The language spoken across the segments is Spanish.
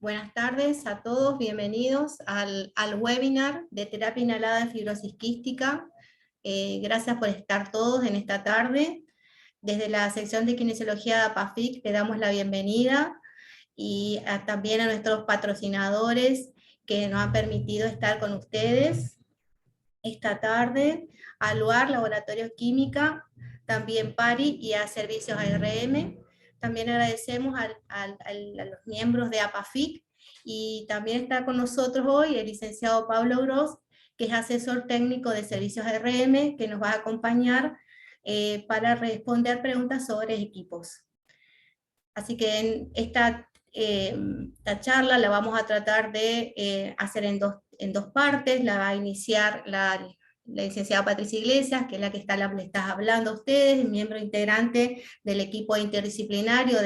Buenas tardes a todos, bienvenidos al webinar de terapia inhalada de fibrosis quística. Gracias por estar todos en esta tarde. Desde la sección de kinesiología de APAFIC te damos la bienvenida y también a nuestros patrocinadores que nos han permitido estar con ustedes esta tarde, a LUAR, Laboratorio Química, también PARI y a Servicios ARM. También agradecemos a los miembros de APAFIC, y también está con nosotros hoy el licenciado Pablo Gros, que es asesor técnico de Servicios ARM, que nos va a acompañar para responder preguntas sobre equipos. Así que en esta charla la vamos a tratar de hacer en dos partes. La va a iniciar la licenciada Patricia Iglesias, que es la que le está hablando a ustedes, miembro integrante del equipo interdisciplinario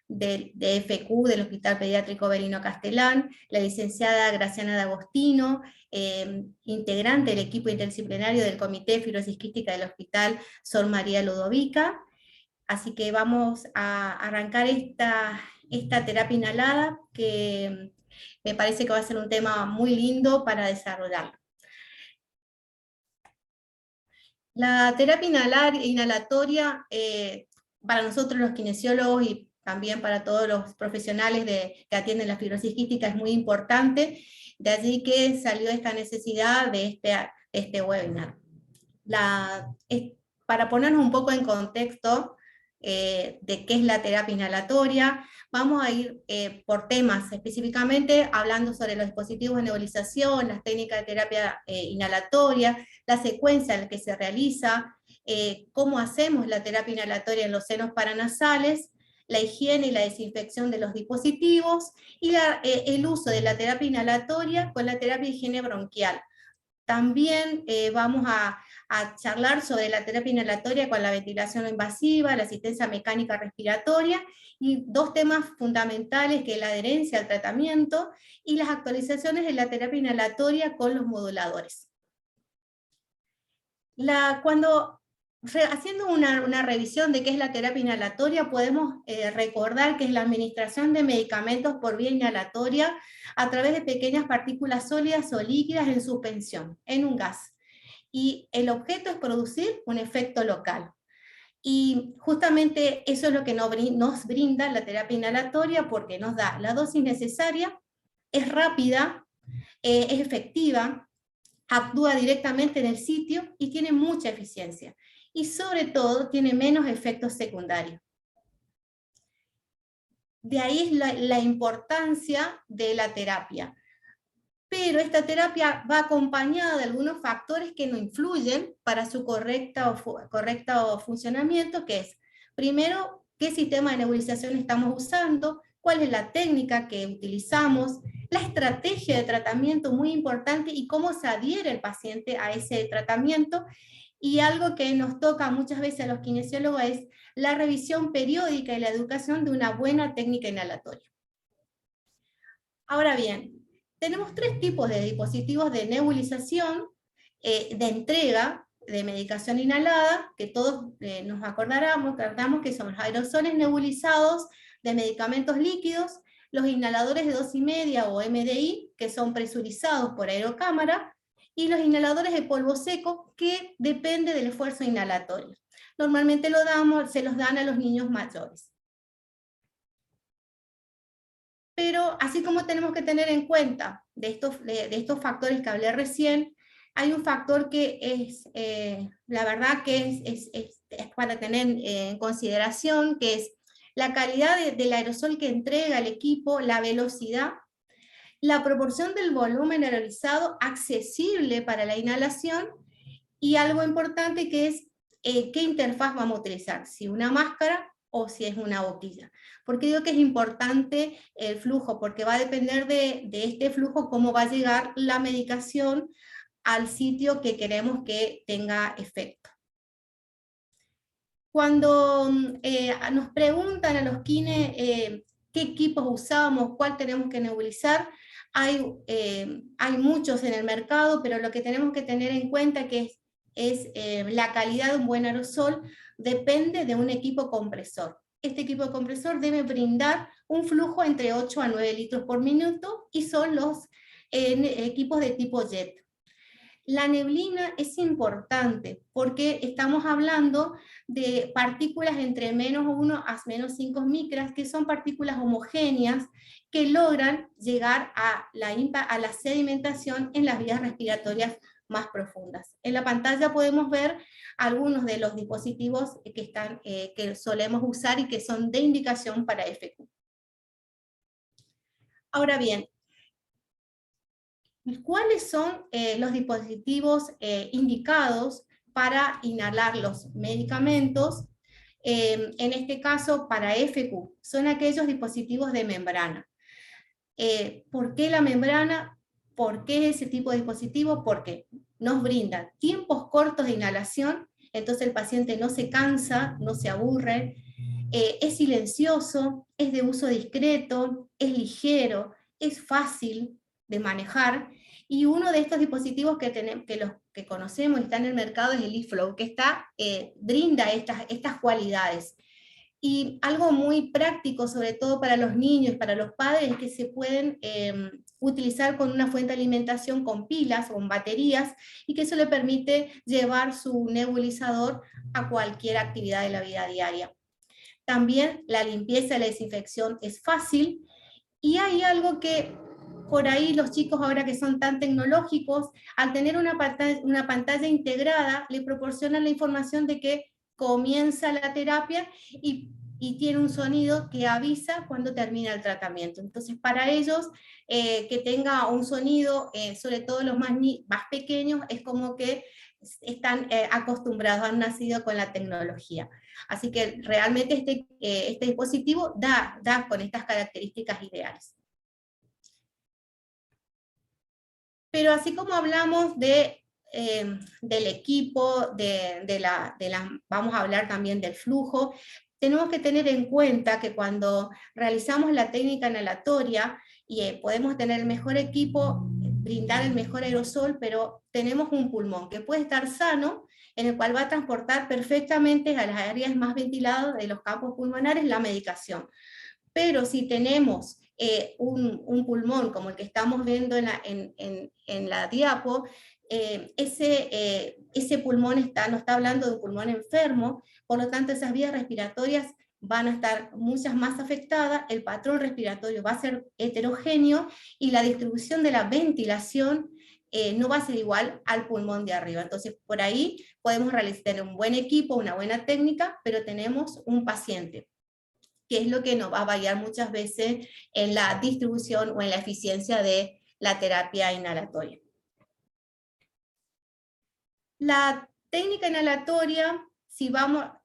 de FQ del Hospital Pediátrico Belino Castellán, la licenciada Graciana D'Agostino, integrante del equipo interdisciplinario del Comité de Fibrosis Quística del Hospital Sor María Ludovica. Así que vamos a arrancar esta terapia inhalada, que me parece que va a ser un tema muy lindo para desarrollarlo. La terapia inhalatoria, para nosotros los kinesiólogos y también para todos los profesionales que atienden la fibrosis quística, es muy importante, de allí que salió esta necesidad de este webinar. Para ponernos un poco en contexto de qué es la terapia inhalatoria, vamos a ir por temas específicamente, hablando sobre los dispositivos de nebulización, las técnicas de terapia inhalatoria, la secuencia en la que se realiza, cómo hacemos la terapia inhalatoria en los senos paranasales, la higiene y la desinfección de los dispositivos, y el uso de la terapia inhalatoria con la terapia de higiene bronquial. También vamos a charlar sobre la terapia inhalatoria con la ventilación no invasiva, la asistencia mecánica respiratoria, y dos temas fundamentales, que es la adherencia al tratamiento y las actualizaciones de la terapia inhalatoria con los moduladores. Haciendo una revisión de qué es la terapia inhalatoria, podemos recordar que es la administración de medicamentos por vía inhalatoria a través de pequeñas partículas sólidas o líquidas en suspensión, en un gas. Y el objeto es producir un efecto local. Y justamente eso es lo que nos brinda la terapia inhalatoria, porque nos da la dosis necesaria, es rápida, es efectiva, actúa directamente en el sitio y tiene mucha eficiencia. Y sobre todo tiene menos efectos secundarios. De ahí es la importancia de la terapia. Pero esta terapia va acompañada de algunos factores que no influyen para su correcto funcionamiento, que es, primero, qué sistema de nebulización estamos usando, cuál es la técnica que utilizamos, la estrategia de tratamiento, muy importante, y cómo se adhiere el paciente a ese tratamiento. Y algo que nos toca muchas veces a los kinesiólogos es la revisión periódica y la educación de una buena técnica inhalatoria. Ahora bien, tenemos tres tipos de dispositivos de nebulización, de entrega de medicación inhalada, que todos nos acordamos que son los aerosoles nebulizados de medicamentos líquidos, los inhaladores de dosis media o MDI, que son presurizados por aerocámara, y los inhaladores de polvo seco, que depende del esfuerzo inhalatorio. Normalmente se los dan a los niños mayores. Pero así como tenemos que tener en cuenta de estos factores que hablé recién, hay un factor que es, la verdad que es para tener en consideración, que es la calidad del aerosol que entrega el equipo, la velocidad, la proporción del volumen aerolizado accesible para la inhalación, y algo importante que es qué interfaz vamos a utilizar, si una máscara o si es una boquilla. ¿Por qué digo que es importante el flujo? Porque va a depender de este flujo cómo va a llegar la medicación al sitio que queremos que tenga efecto. Cuando nos preguntan a los kines qué equipos usamos, cuál tenemos que nebulizar, hay muchos en el mercado, pero lo que tenemos que tener en cuenta es la calidad de un buen aerosol depende de un equipo compresor. este equipo compresor debe brindar un flujo entre 8 a 9 litros por minuto y son los equipos de tipo jet. La neblina es importante porque estamos hablando de partículas entre -1 a -5 micras, que son partículas homogéneas que logran llegar a la sedimentación en las vías respiratorias más profundas. En la pantalla podemos ver algunos de los dispositivos que solemos usar y que son de indicación para FQ. Ahora bien, ¿cuáles son los dispositivos indicados para inhalar los medicamentos? En este caso, para FQ, son aquellos dispositivos de membrana. ¿Por qué la membrana? ¿Por qué ese tipo de dispositivo? Porque nos brinda tiempos cortos de inhalación, entonces el paciente no se cansa, no se aburre, es silencioso, es de uso discreto, es ligero, es fácil de manejar, y uno de estos dispositivos los que conocemos y está en el mercado es el eFlow, que brinda estas cualidades. Y algo muy práctico, sobre todo para los niños, para los padres, es que se pueden utilizar con una fuente de alimentación con pilas o con baterías, y que eso le permite llevar su nebulizador a cualquier actividad de la vida diaria. También la limpieza y la desinfección es fácil, y hay algo que por ahí los chicos ahora que son tan tecnológicos, al tener una pantalla integrada, le proporcionan la información de que comienza la terapia y tiene un sonido que avisa cuando termina el tratamiento. Entonces para ellos, que tenga un sonido, sobre todo los más pequeños, es como que están acostumbrados, han nacido con la tecnología. Así que realmente este dispositivo da con estas características ideales. Pero así como hablamos del equipo, vamos a hablar también del flujo, tenemos que tener en cuenta que cuando realizamos la técnica inhalatoria, podemos tener el mejor equipo, brindar el mejor aerosol, pero tenemos un pulmón que puede estar sano, en el cual va a transportar perfectamente a las áreas más ventiladas de los campos pulmonares la medicación. Pero si tenemos un pulmón como el que estamos viendo en la diapo, ese pulmón no está hablando de un pulmón enfermo, por lo tanto esas vías respiratorias van a estar muchas más afectadas, el patrón respiratorio va a ser heterogéneo, y la distribución de la ventilación no va a ser igual al pulmón de arriba. Entonces por ahí podemos tener un buen equipo, una buena técnica, pero tenemos un paciente, que es lo que nos va a variar muchas veces en la distribución o en la eficiencia de la terapia inhalatoria. La técnica inhalatoria, si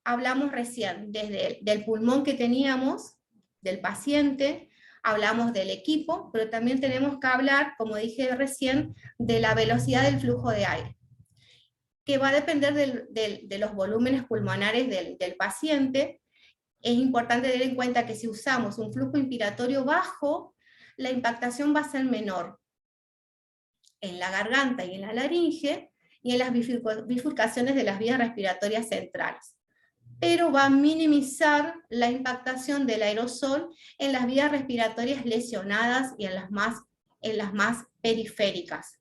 hablamos recién del pulmón que teníamos, del paciente, hablamos del equipo, pero también tenemos que hablar, como dije recién, de la velocidad del flujo de aire, que va a depender de los volúmenes pulmonares del paciente. Es importante tener en cuenta que si usamos un flujo inspiratorio bajo, la impactación va a ser menor en la garganta y en la laringe, y en las bifurcaciones de las vías respiratorias centrales. Pero va a minimizar la impactación del aerosol en las vías respiratorias lesionadas y en las más periféricas.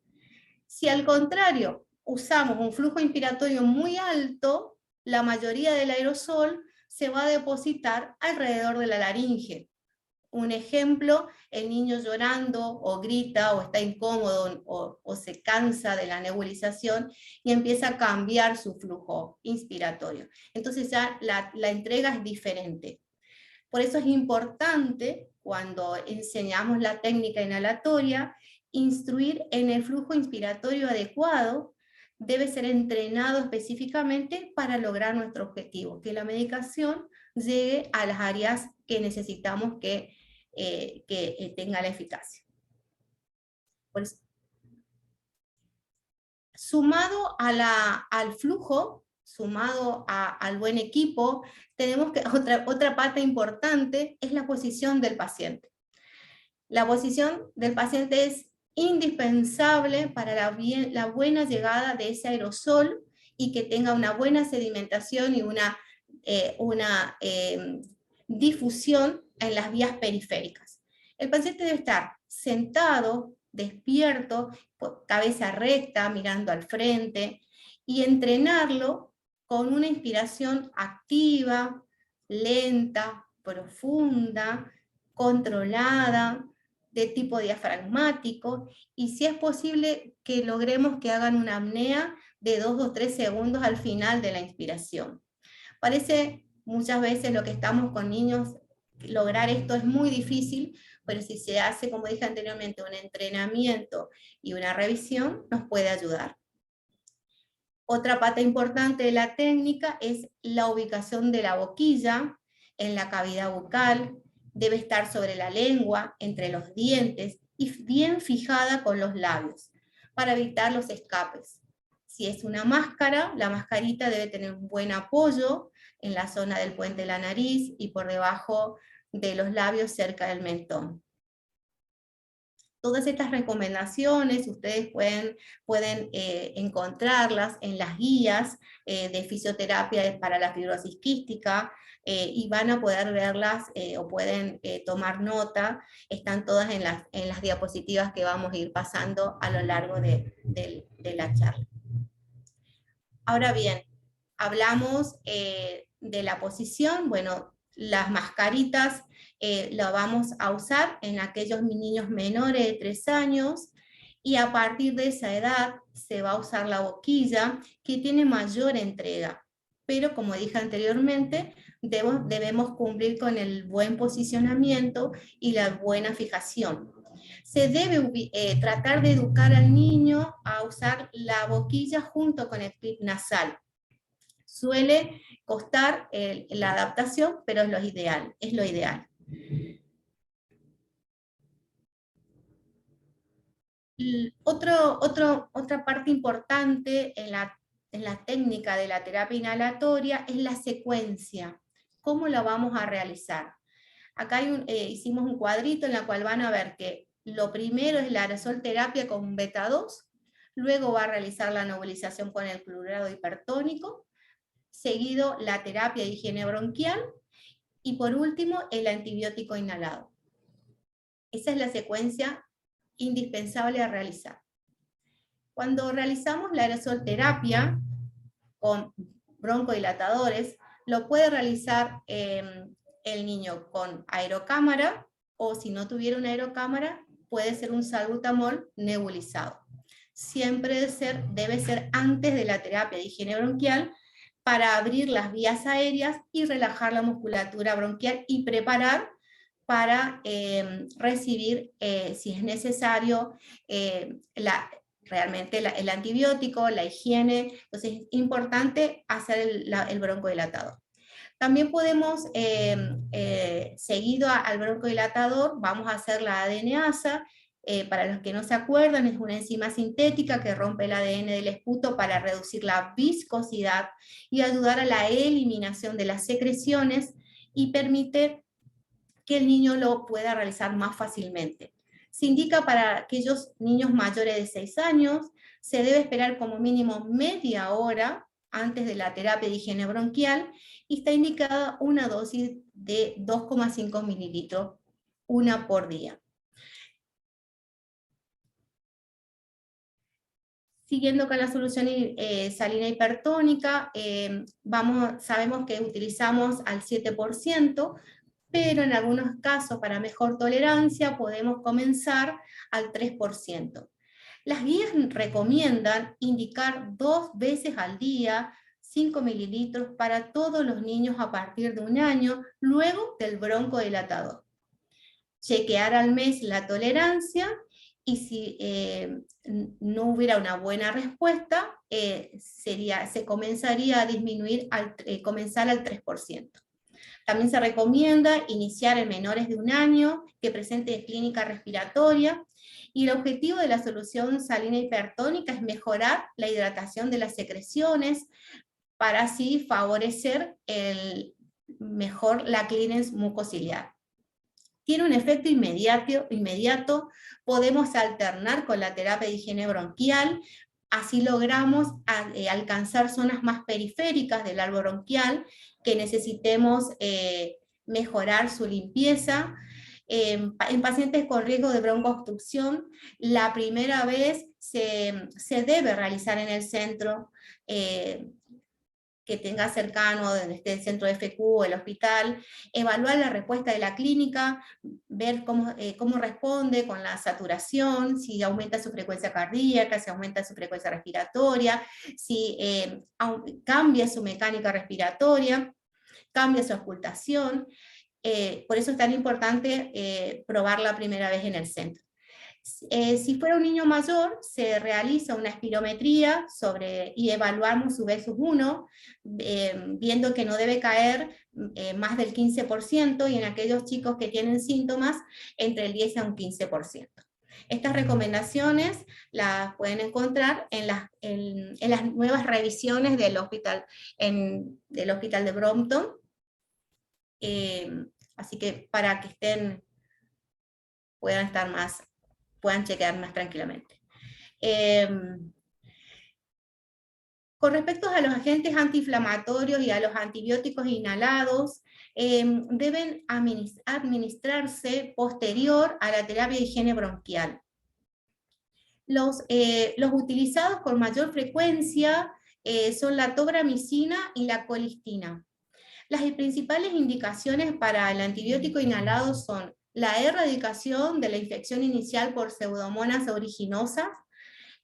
Si al contrario usamos un flujo inspiratorio muy alto, la mayoría del aerosol se va a depositar alrededor de la laringe. Un ejemplo, el niño llorando o grita o está incómodo o se cansa de la nebulización y empieza a cambiar su flujo inspiratorio. Entonces ya la entrega es diferente. Por eso es importante, cuando enseñamos la técnica inhalatoria, instruir en el flujo inspiratorio adecuado. Debe ser entrenado específicamente para lograr nuestro objetivo, que la medicación llegue a las áreas que necesitamos que tenga la eficacia. Por eso, sumado al flujo, sumado al buen equipo, tenemos que otra parte importante es la posición del paciente. La posición del paciente es indispensable para la buena llegada de ese aerosol, y que tenga una buena sedimentación y difusión en las vías periféricas. El paciente debe estar sentado, despierto, cabeza recta, mirando al frente, y entrenarlo con una inspiración activa, lenta, profunda, controlada, de tipo diafragmático, y si es posible que logremos que hagan una apnea de 2 o 3 segundos al final de la inspiración. Parece muchas veces lo que estamos con niños, lograr esto es muy difícil, pero si se hace, como dije anteriormente, un entrenamiento y una revisión, nos puede ayudar. Otra pata importante de la técnica es la ubicación de la boquilla en la cavidad bucal. Debe estar sobre la lengua, entre los dientes y bien fijada con los labios, para evitar los escapes. Si es una máscara, la mascarita debe tener un buen apoyo en la zona del puente de la nariz y por debajo de los labios cerca del mentón. Todas estas recomendaciones ustedes pueden encontrarlas en las guías de fisioterapia para la fibrosis quística, y van a poder verlas o pueden tomar nota. Están todas en las diapositivas que vamos a ir pasando a lo largo de la charla. Ahora bien, hablamos de la posición. Bueno, las mascaritas las vamos a usar en aquellos niños menores de 3 años, y a partir de esa edad se va a usar la boquilla, que tiene mayor entrega. Pero como dije anteriormente, debemos cumplir con el buen posicionamiento y la buena fijación. Se debe tratar de educar al niño a usar la boquilla junto con el clip nasal. Suele costar la adaptación, pero es lo ideal. Otra parte importante en la técnica de la terapia inhalatoria es la secuencia. ¿Cómo la vamos a realizar? Acá hicimos un cuadrito en el cual van a ver que lo primero es la aerosol terapia con beta 2, luego va a realizar la nebulización con el cloruro hipertónico, seguido la terapia de higiene bronquial, y por último el antibiótico inhalado. Esa es la secuencia indispensable a realizar. Cuando realizamos la aerosol terapia con broncodilatadores, lo puede realizar el niño con aerocámara, o si no tuviera una aerocámara, puede ser un salbutamol nebulizado. Siempre debe ser antes de la terapia de higiene bronquial, para abrir las vías aéreas y relajar la musculatura bronquial y preparar para recibir, si es necesario, realmente el antibiótico, la higiene. Entonces es importante hacer el broncodilatador. También podemos, seguido al broncodilatador, vamos a hacer la ADNasa. Para los que no se acuerdan, es una enzima sintética que rompe el ADN del esputo para reducir la viscosidad y ayudar a la eliminación de las secreciones, y permite que el niño lo pueda realizar más fácilmente. Se indica para aquellos niños mayores de 6 años, se debe esperar como mínimo media hora antes de la terapia de higiene bronquial, y está indicada una dosis de 2,5 mililitros, una por día. Siguiendo con la solución salina hipertónica, sabemos que utilizamos al 7%, pero en algunos casos, para mejor tolerancia, podemos comenzar al 3%. Las guías recomiendan indicar 2 veces al día 5 mililitros para todos los niños a partir de 1 año, luego del broncodilatador. Chequear al mes la tolerancia, y si no hubiera una buena respuesta, se comenzaría a disminuir, comenzar al 3%. También se recomienda iniciar en menores de 1 año que presente clínica respiratoria, y el objetivo de la solución salina hipertónica es mejorar la hidratación de las secreciones, para así favorecer mejor la clearance mucociliar. Tiene un efecto inmediato, podemos alternar con la terapia de higiene bronquial, así logramos alcanzar zonas más periféricas del árbol bronquial que necesitemos mejorar su limpieza. En pacientes con riesgo de broncoobstrucción, la primera vez se debe realizar en el centro que tenga cercano, donde esté el centro de FQ o el hospital, evaluar la respuesta de la clínica, ver cómo responde con la saturación, si aumenta su frecuencia cardíaca, si aumenta su frecuencia respiratoria, si cambia su mecánica respiratoria, cambia su auscultación. Por eso es tan importante probar la primera vez en el centro. Si fuera un niño mayor, se realiza una espirometría y evaluamos su B+1, viendo que no debe caer más del 15%, y en aquellos chicos que tienen síntomas, entre el 10 a un 15%. Estas recomendaciones las pueden encontrar en las nuevas revisiones del hospital de Brompton. Así que para que puedan chequear más tranquilamente. Con respecto a los agentes antiinflamatorios y a los antibióticos inhalados, deben administrarse posterior a la terapia de higiene bronquial. Los utilizados con mayor frecuencia son la tobramicina y la colistina. Las principales indicaciones para el antibiótico inhalado son la erradicación de la infección inicial por pseudomonas aeruginosa,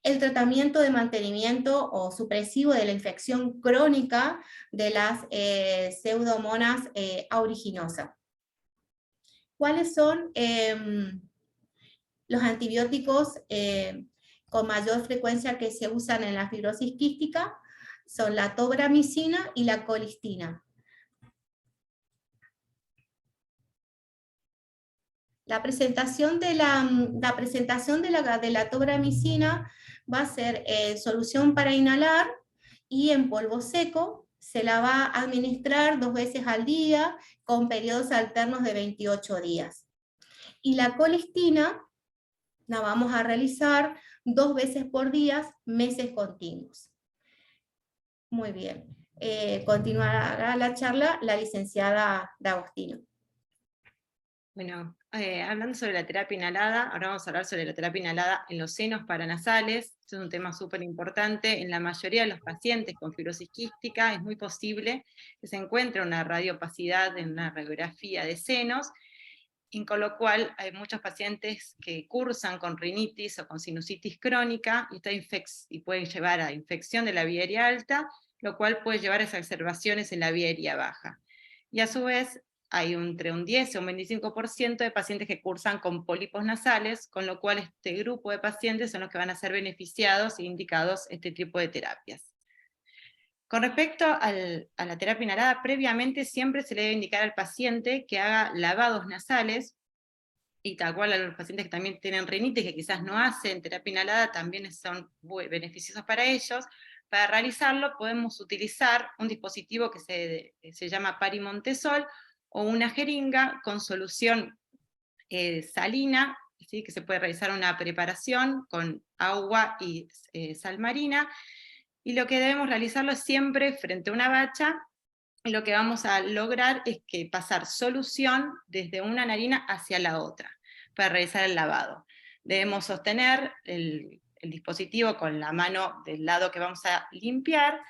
el tratamiento de mantenimiento o supresivo de la infección crónica de las pseudomonas aeruginosa. ¿Cuáles son los antibióticos con mayor frecuencia que se usan en la fibrosis quística? Son la tobramicina y la colistina. La presentación de la tobramicina va a ser solución para inhalar y en polvo seco. Se la va a administrar 2 veces al día con periodos alternos de 28 días. Y la colistina la vamos a realizar 2 veces por día, meses continuos. Muy bien. Continuará la charla la licenciada D'Agostino. Bueno, hablando sobre la terapia inhalada, ahora vamos a hablar sobre la terapia inhalada en los senos paranasales. Este es un tema súper importante. En la mayoría de los pacientes con fibrosis quística es muy posible que se encuentre una radiopacidad en una radiografía de senos, y con lo cual hay muchos pacientes que cursan con rinitis o con sinusitis crónica, y pueden llevar a infección de la vía aérea alta, lo cual puede llevar a exacerbaciones en la vía aérea baja. Y a su vez, hay entre un 10 o un 25% de pacientes que cursan con pólipos nasales, con lo cual este grupo de pacientes son los que van a ser beneficiados e indicados este tipo de terapias. Con respecto a la terapia inhalada, previamente siempre se le debe indicar al paciente que haga lavados nasales, y tal cual a los pacientes que también tienen rinitis, que quizás no hacen terapia inhalada, también son muy beneficiosos para ellos. Para realizarlo podemos utilizar un dispositivo que se llama parimontesol, o una jeringa con solución salina, ¿sí? Que se puede realizar una preparación con agua y sal marina, y lo que debemos realizarlo siempre frente a una bacha, y lo que vamos a lograr es que pasar solución desde una narina hacia la otra, para realizar el lavado. Debemos sostener el dispositivo con la mano del lado que vamos a limpiar,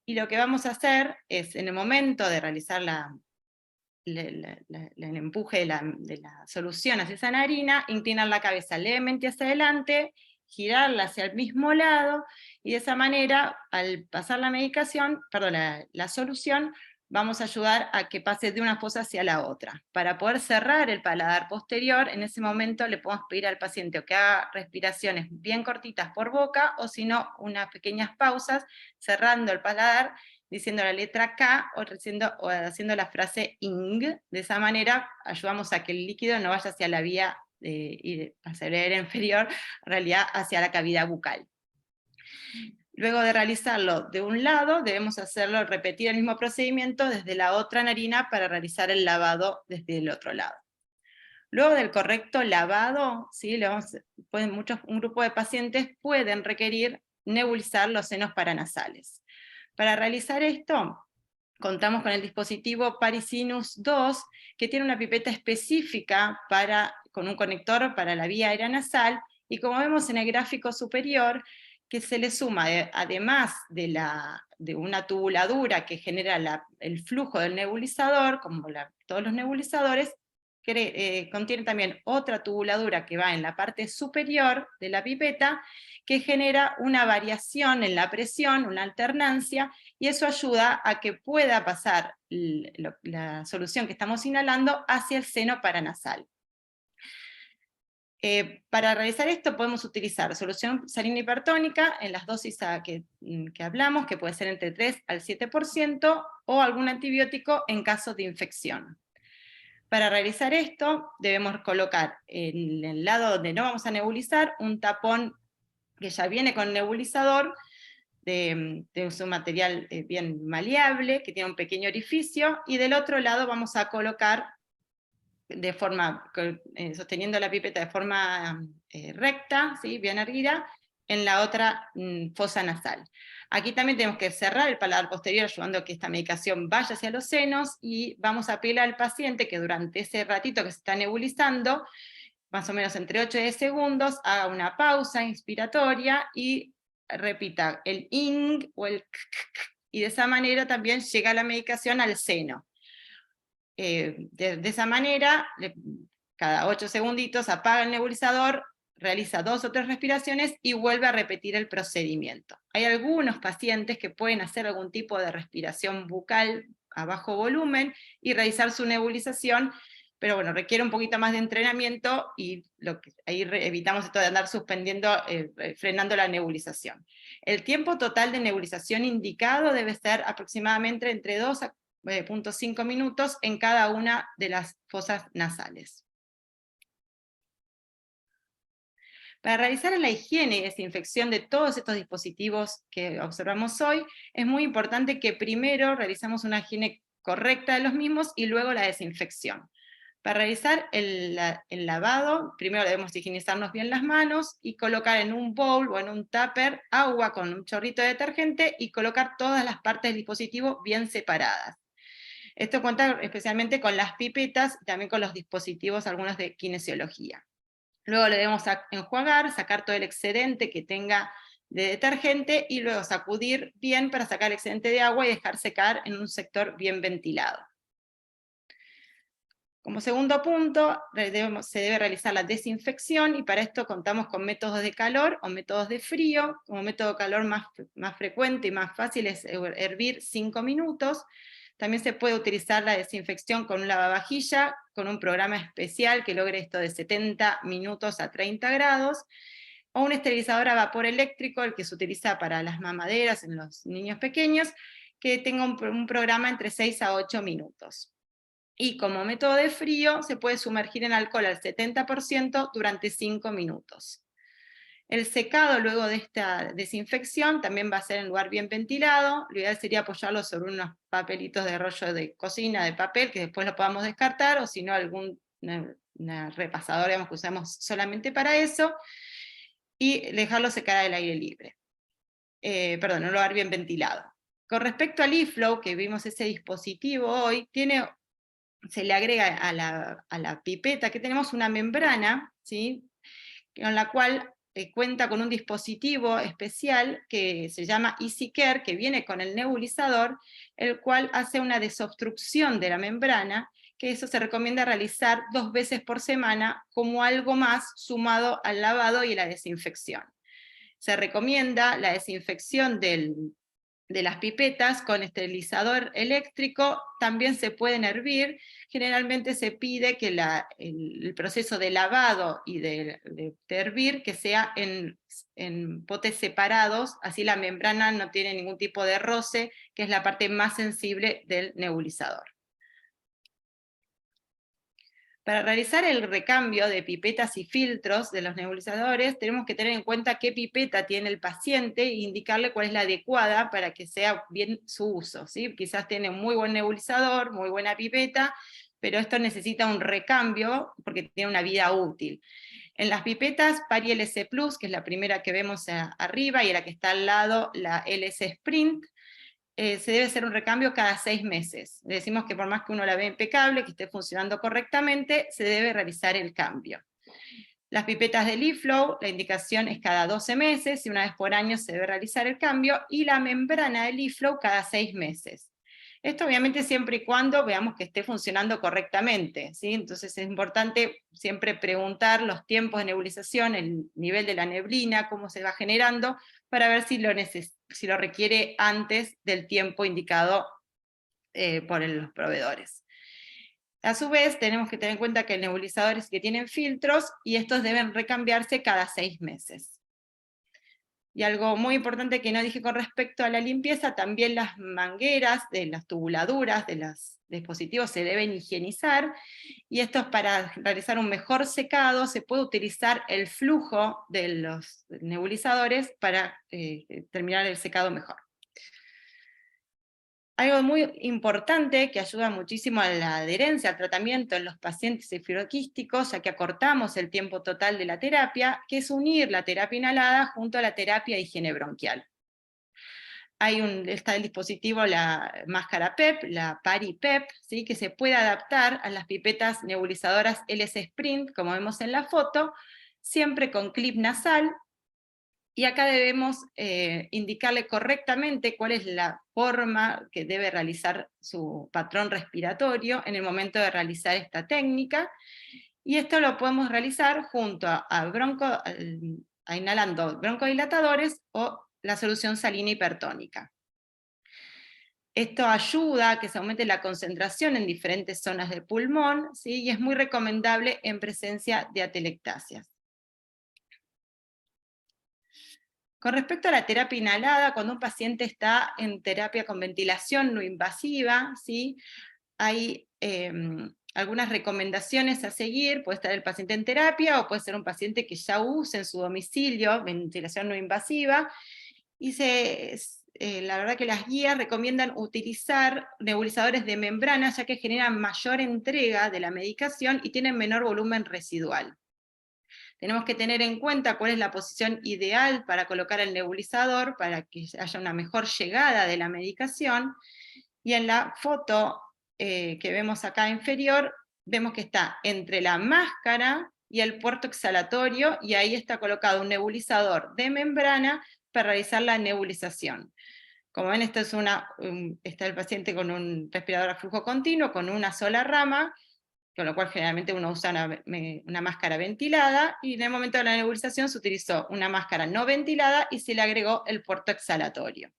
y lo que vamos a hacer es, en el momento de realizar el empuje de la solución hacia esa narina, inclinar la cabeza levemente hacia adelante, girarla hacia el mismo lado, y de esa manera, al pasar la solución, vamos a ayudar a que pase de una fosa hacia la otra. Para poder cerrar el paladar posterior, en ese momento le podemos pedir al paciente o que haga respiraciones bien cortitas por boca, o si no, unas pequeñas pausas, cerrando el paladar, diciendo la letra K o haciendo la frase ing. De esa manera ayudamos a que el líquido no vaya hacia la vía, hacia la área inferior, en realidad hacia la cavidad bucal. Luego de realizarlo de un lado, debemos repetir el mismo procedimiento desde la otra narina para realizar el lavado desde el otro lado. Luego del correcto lavado, ¿sí? Un grupo de pacientes pueden requerir nebulizar los senos paranasales. Para realizar esto, contamos con el dispositivo Parisinus 2, que tiene una pipeta específica con un conector para la vía aérea nasal, y como vemos en el gráfico superior, que se le suma, además de una tubuladura que genera el flujo del nebulizador, como todos los nebulizadores, contiene también otra tubuladura que va en la parte superior de la pipeta, que genera una variación en la presión, una alternancia, y eso ayuda a que pueda pasar la solución que estamos inhalando hacia el seno paranasal. Para realizar esto podemos utilizar solución salina hipertónica en las dosis que hablamos, que puede ser entre 3 al 7%, o algún antibiótico en caso de infección. Para realizar esto debemos colocar en el lado donde no vamos a nebulizar un tapón que ya viene con nebulizador, de un material bien maleable, que tiene un pequeño orificio, y del otro lado vamos a colocar sosteniendo la pipeta de forma recta, ¿sí? Bien erguida, en la otra fosa nasal. Aquí también tenemos que cerrar el paladar posterior, ayudando a que esta medicación vaya hacia los senos, y vamos a pedirle al paciente que durante ese ratito que se está nebulizando, más o menos entre 8 y 10 segundos, haga una pausa inspiratoria y repita el ing o el k, y de esa manera también llega la medicación al seno. De esa manera, cada 8 segunditos apaga el nebulizador, realiza 2 o 3 respiraciones y vuelve a repetir el procedimiento. Hay algunos pacientes que pueden hacer algún tipo de respiración bucal a bajo volumen y realizar su nebulización, pero bueno, requiere un poquito más de entrenamiento, y ahí evitamos esto de andar suspendiendo, frenando la nebulización. El tiempo total de nebulización indicado debe ser aproximadamente entre 2 a 0.5 minutos en cada una de las fosas nasales. Para realizar la higiene y desinfección de todos estos dispositivos que observamos hoy, es muy importante que primero realizamos una higiene correcta de los mismos y luego la desinfección. Para realizar el lavado, primero debemos higienizarnos bien las manos y colocar en un bowl o en un tupper agua con un chorrito de detergente y colocar todas las partes del dispositivo bien separadas. Esto cuenta especialmente con las pipetas y también con los dispositivos, algunos de kinesiología. Luego le debemos enjuagar, sacar todo el excedente que tenga de detergente, y luego sacudir bien para sacar el excedente de agua y dejar secar en un sector bien ventilado. Como segundo punto, se debe realizar la desinfección, y para esto contamos con métodos de calor o métodos de frío. Como método de calor más frecuente y más fácil es hervir 5 minutos. También se puede utilizar la desinfección con un lavavajilla, con un programa especial que logre esto de 70 minutos a 30 grados, o un esterilizador a vapor eléctrico, el que se utiliza para las mamaderas en los niños pequeños, que tenga un programa entre 6 a 8 minutos. Y como método de frío, se puede sumergir en alcohol al 70% durante 5 minutos. El secado luego de esta desinfección también va a ser en lugar bien ventilado. Lo ideal sería apoyarlo sobre unos papelitos de rollo de cocina, de papel, que después lo podamos descartar, o si no, una repasadora, digamos, que usamos solamente para eso, y dejarlo secar al aire libre. En un lugar bien ventilado. Con respecto al eFlow, que vimos ese dispositivo hoy, se le agrega a la pipeta que tenemos una membrana, ¿sí? Con la cual cuenta con un dispositivo especial que se llama EasyCare, que viene con el nebulizador, el cual hace una desobstrucción de la membrana, que eso se recomienda realizar 2 veces por semana como algo más sumado al lavado y la desinfección. Se recomienda la desinfección de las pipetas con esterilizador eléctrico. También se pueden hervir. Generalmente se pide que el proceso de lavado y de hervir que sea en potes separados, así la membrana no tiene ningún tipo de roce, que es la parte más sensible del nebulizador. Para realizar el recambio de pipetas y filtros de los nebulizadores, tenemos que tener en cuenta qué pipeta tiene el paciente e indicarle cuál es la adecuada para que sea bien su uso, ¿sí? Quizás tiene un muy buen nebulizador, muy buena pipeta, pero esto necesita un recambio porque tiene una vida útil. En las pipetas Pari LC Plus, que es la primera que vemos arriba, y la que está al lado, la LC Sprint, se debe hacer un recambio cada 6 meses. Le decimos que por más que uno la vea impecable, que esté funcionando correctamente, se debe realizar el cambio. Las pipetas del eFlow, la indicación es cada 12 meses, y una vez por año se debe realizar el cambio, y la membrana del eFlow cada 6 meses. Esto obviamente siempre y cuando veamos que esté funcionando correctamente, ¿sí? Entonces es importante siempre preguntar los tiempos de nebulización, el nivel de la neblina, cómo se va generando, para ver si lo requiere antes del tiempo indicado por los proveedores. A su vez, tenemos que tener en cuenta que hay nebulizadores que tienen filtros, y estos deben recambiarse cada 6 meses. Y algo muy importante que no dije con respecto a la limpieza, también las mangueras de las tubuladuras de los dispositivos se deben higienizar, y esto es para realizar un mejor secado. Se puede utilizar el flujo de los nebulizadores para terminar el secado mejor. Algo muy importante que ayuda muchísimo a la adherencia al tratamiento en los pacientes fibroquísticos, ya que acortamos el tiempo total de la terapia, que es unir la terapia inhalada junto a la terapia de higiene bronquial. Está el dispositivo, la máscara PEP, la PariPEP, ¿sí? Que se puede adaptar a las pipetas nebulizadoras LS Sprint, como vemos en la foto, siempre con clip nasal. Y acá debemos indicarle correctamente cuál es la forma que debe realizar su patrón respiratorio en el momento de realizar esta técnica, y esto lo podemos realizar junto a inhalando broncodilatadores o la solución salina hipertónica. Esto ayuda a que se aumente la concentración en diferentes zonas del pulmón, ¿sí? Y es muy recomendable en presencia de atelectasias. Con respecto a la terapia inhalada, cuando un paciente está en terapia con ventilación no invasiva, ¿sí? Hay algunas recomendaciones a seguir. Puede estar el paciente en terapia, o puede ser un paciente que ya use en su domicilio ventilación no invasiva, y la verdad que las guías recomiendan utilizar nebulizadores de membrana, ya que generan mayor entrega de la medicación y tienen menor volumen residual. Tenemos que tener en cuenta cuál es la posición ideal para colocar el nebulizador, para que haya una mejor llegada de la medicación, y en la foto que vemos acá inferior, vemos que está entre la máscara y el puerto exhalatorio, y ahí está colocado un nebulizador de membrana para realizar la nebulización. Como ven, esto es está el paciente con un respirador a flujo continuo, con una sola rama, con lo cual generalmente uno usa una máscara ventilada, y en el momento de la nebulización se utilizó una máscara no ventilada y se le agregó el puerto exhalatorio.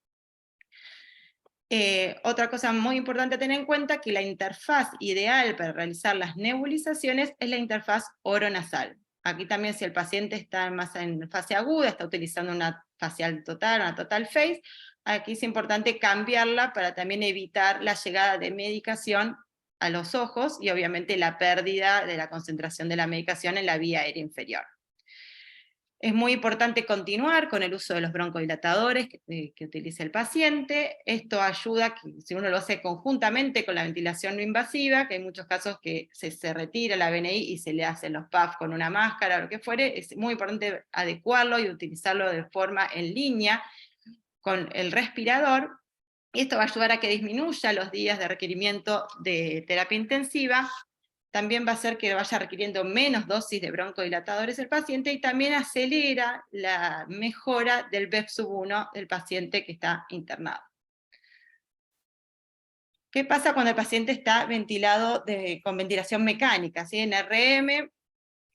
Otra cosa muy importante a tener en cuenta, que la interfaz ideal para realizar las nebulizaciones es la interfaz oronasal. Aquí también, si el paciente está más en fase aguda, está utilizando una facial total, una total face, aquí es importante cambiarla para también evitar la llegada de medicación a los ojos, y obviamente la pérdida de la concentración de la medicación en la vía aérea inferior. Es muy importante continuar con el uso de los broncodilatadores que utilice el paciente. Esto ayuda, si uno lo hace conjuntamente con la ventilación no invasiva, que hay muchos casos que se retira la BNI y se le hacen los PAF con una máscara o lo que fuere, es muy importante adecuarlo y utilizarlo de forma en línea con el respirador. Y esto va a ayudar a que disminuya los días de requerimiento de terapia intensiva. También va a hacer que vaya requiriendo menos dosis de broncodilatadores el paciente, y también acelera la mejora del BEP-1 del paciente que está internado. ¿Qué pasa cuando el paciente está ventilado con ventilación mecánica? ¿Sí? En RM,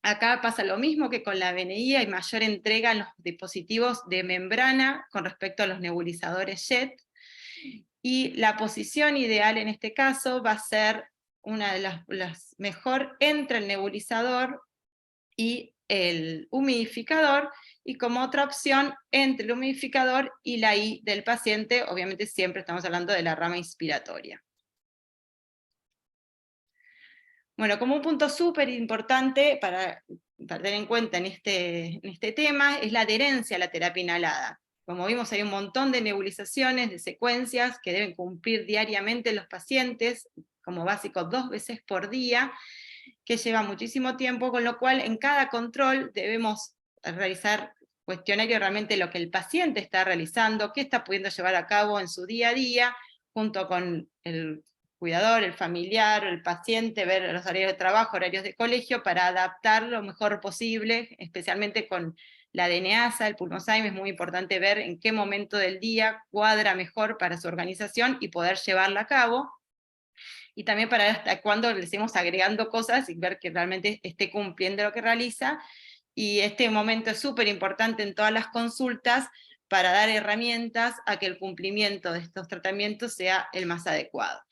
acá pasa lo mismo que con la BNI, hay mayor entrega en los dispositivos de membrana con respecto a los nebulizadores JET, y la posición ideal en este caso va a ser una de las mejor entre el nebulizador y el humidificador, y como otra opción entre el humidificador y la I del paciente. Obviamente siempre estamos hablando de la rama inspiratoria. Bueno, como un punto súper importante para tener en cuenta en este tema, es la adherencia a la terapia inhalada. Como vimos, hay un montón de nebulizaciones, de secuencias que deben cumplir diariamente los pacientes, como básico 2 veces por día, que lleva muchísimo tiempo, con lo cual en cada control debemos realizar cuestionario realmente lo que el paciente está realizando, qué está pudiendo llevar a cabo en su día a día, junto con el cuidador, el familiar, el paciente, ver los horarios de trabajo, horarios de colegio, para adaptar lo mejor posible, especialmente con la DNASA, el Pulmozyme. Es muy importante ver en qué momento del día cuadra mejor para su organización y poder llevarla a cabo, y también para ver hasta cuándo le seguimos agregando cosas y ver que realmente esté cumpliendo lo que realiza. Y este momento es súper importante en todas las consultas para dar herramientas a que el cumplimiento de estos tratamientos sea el más adecuado.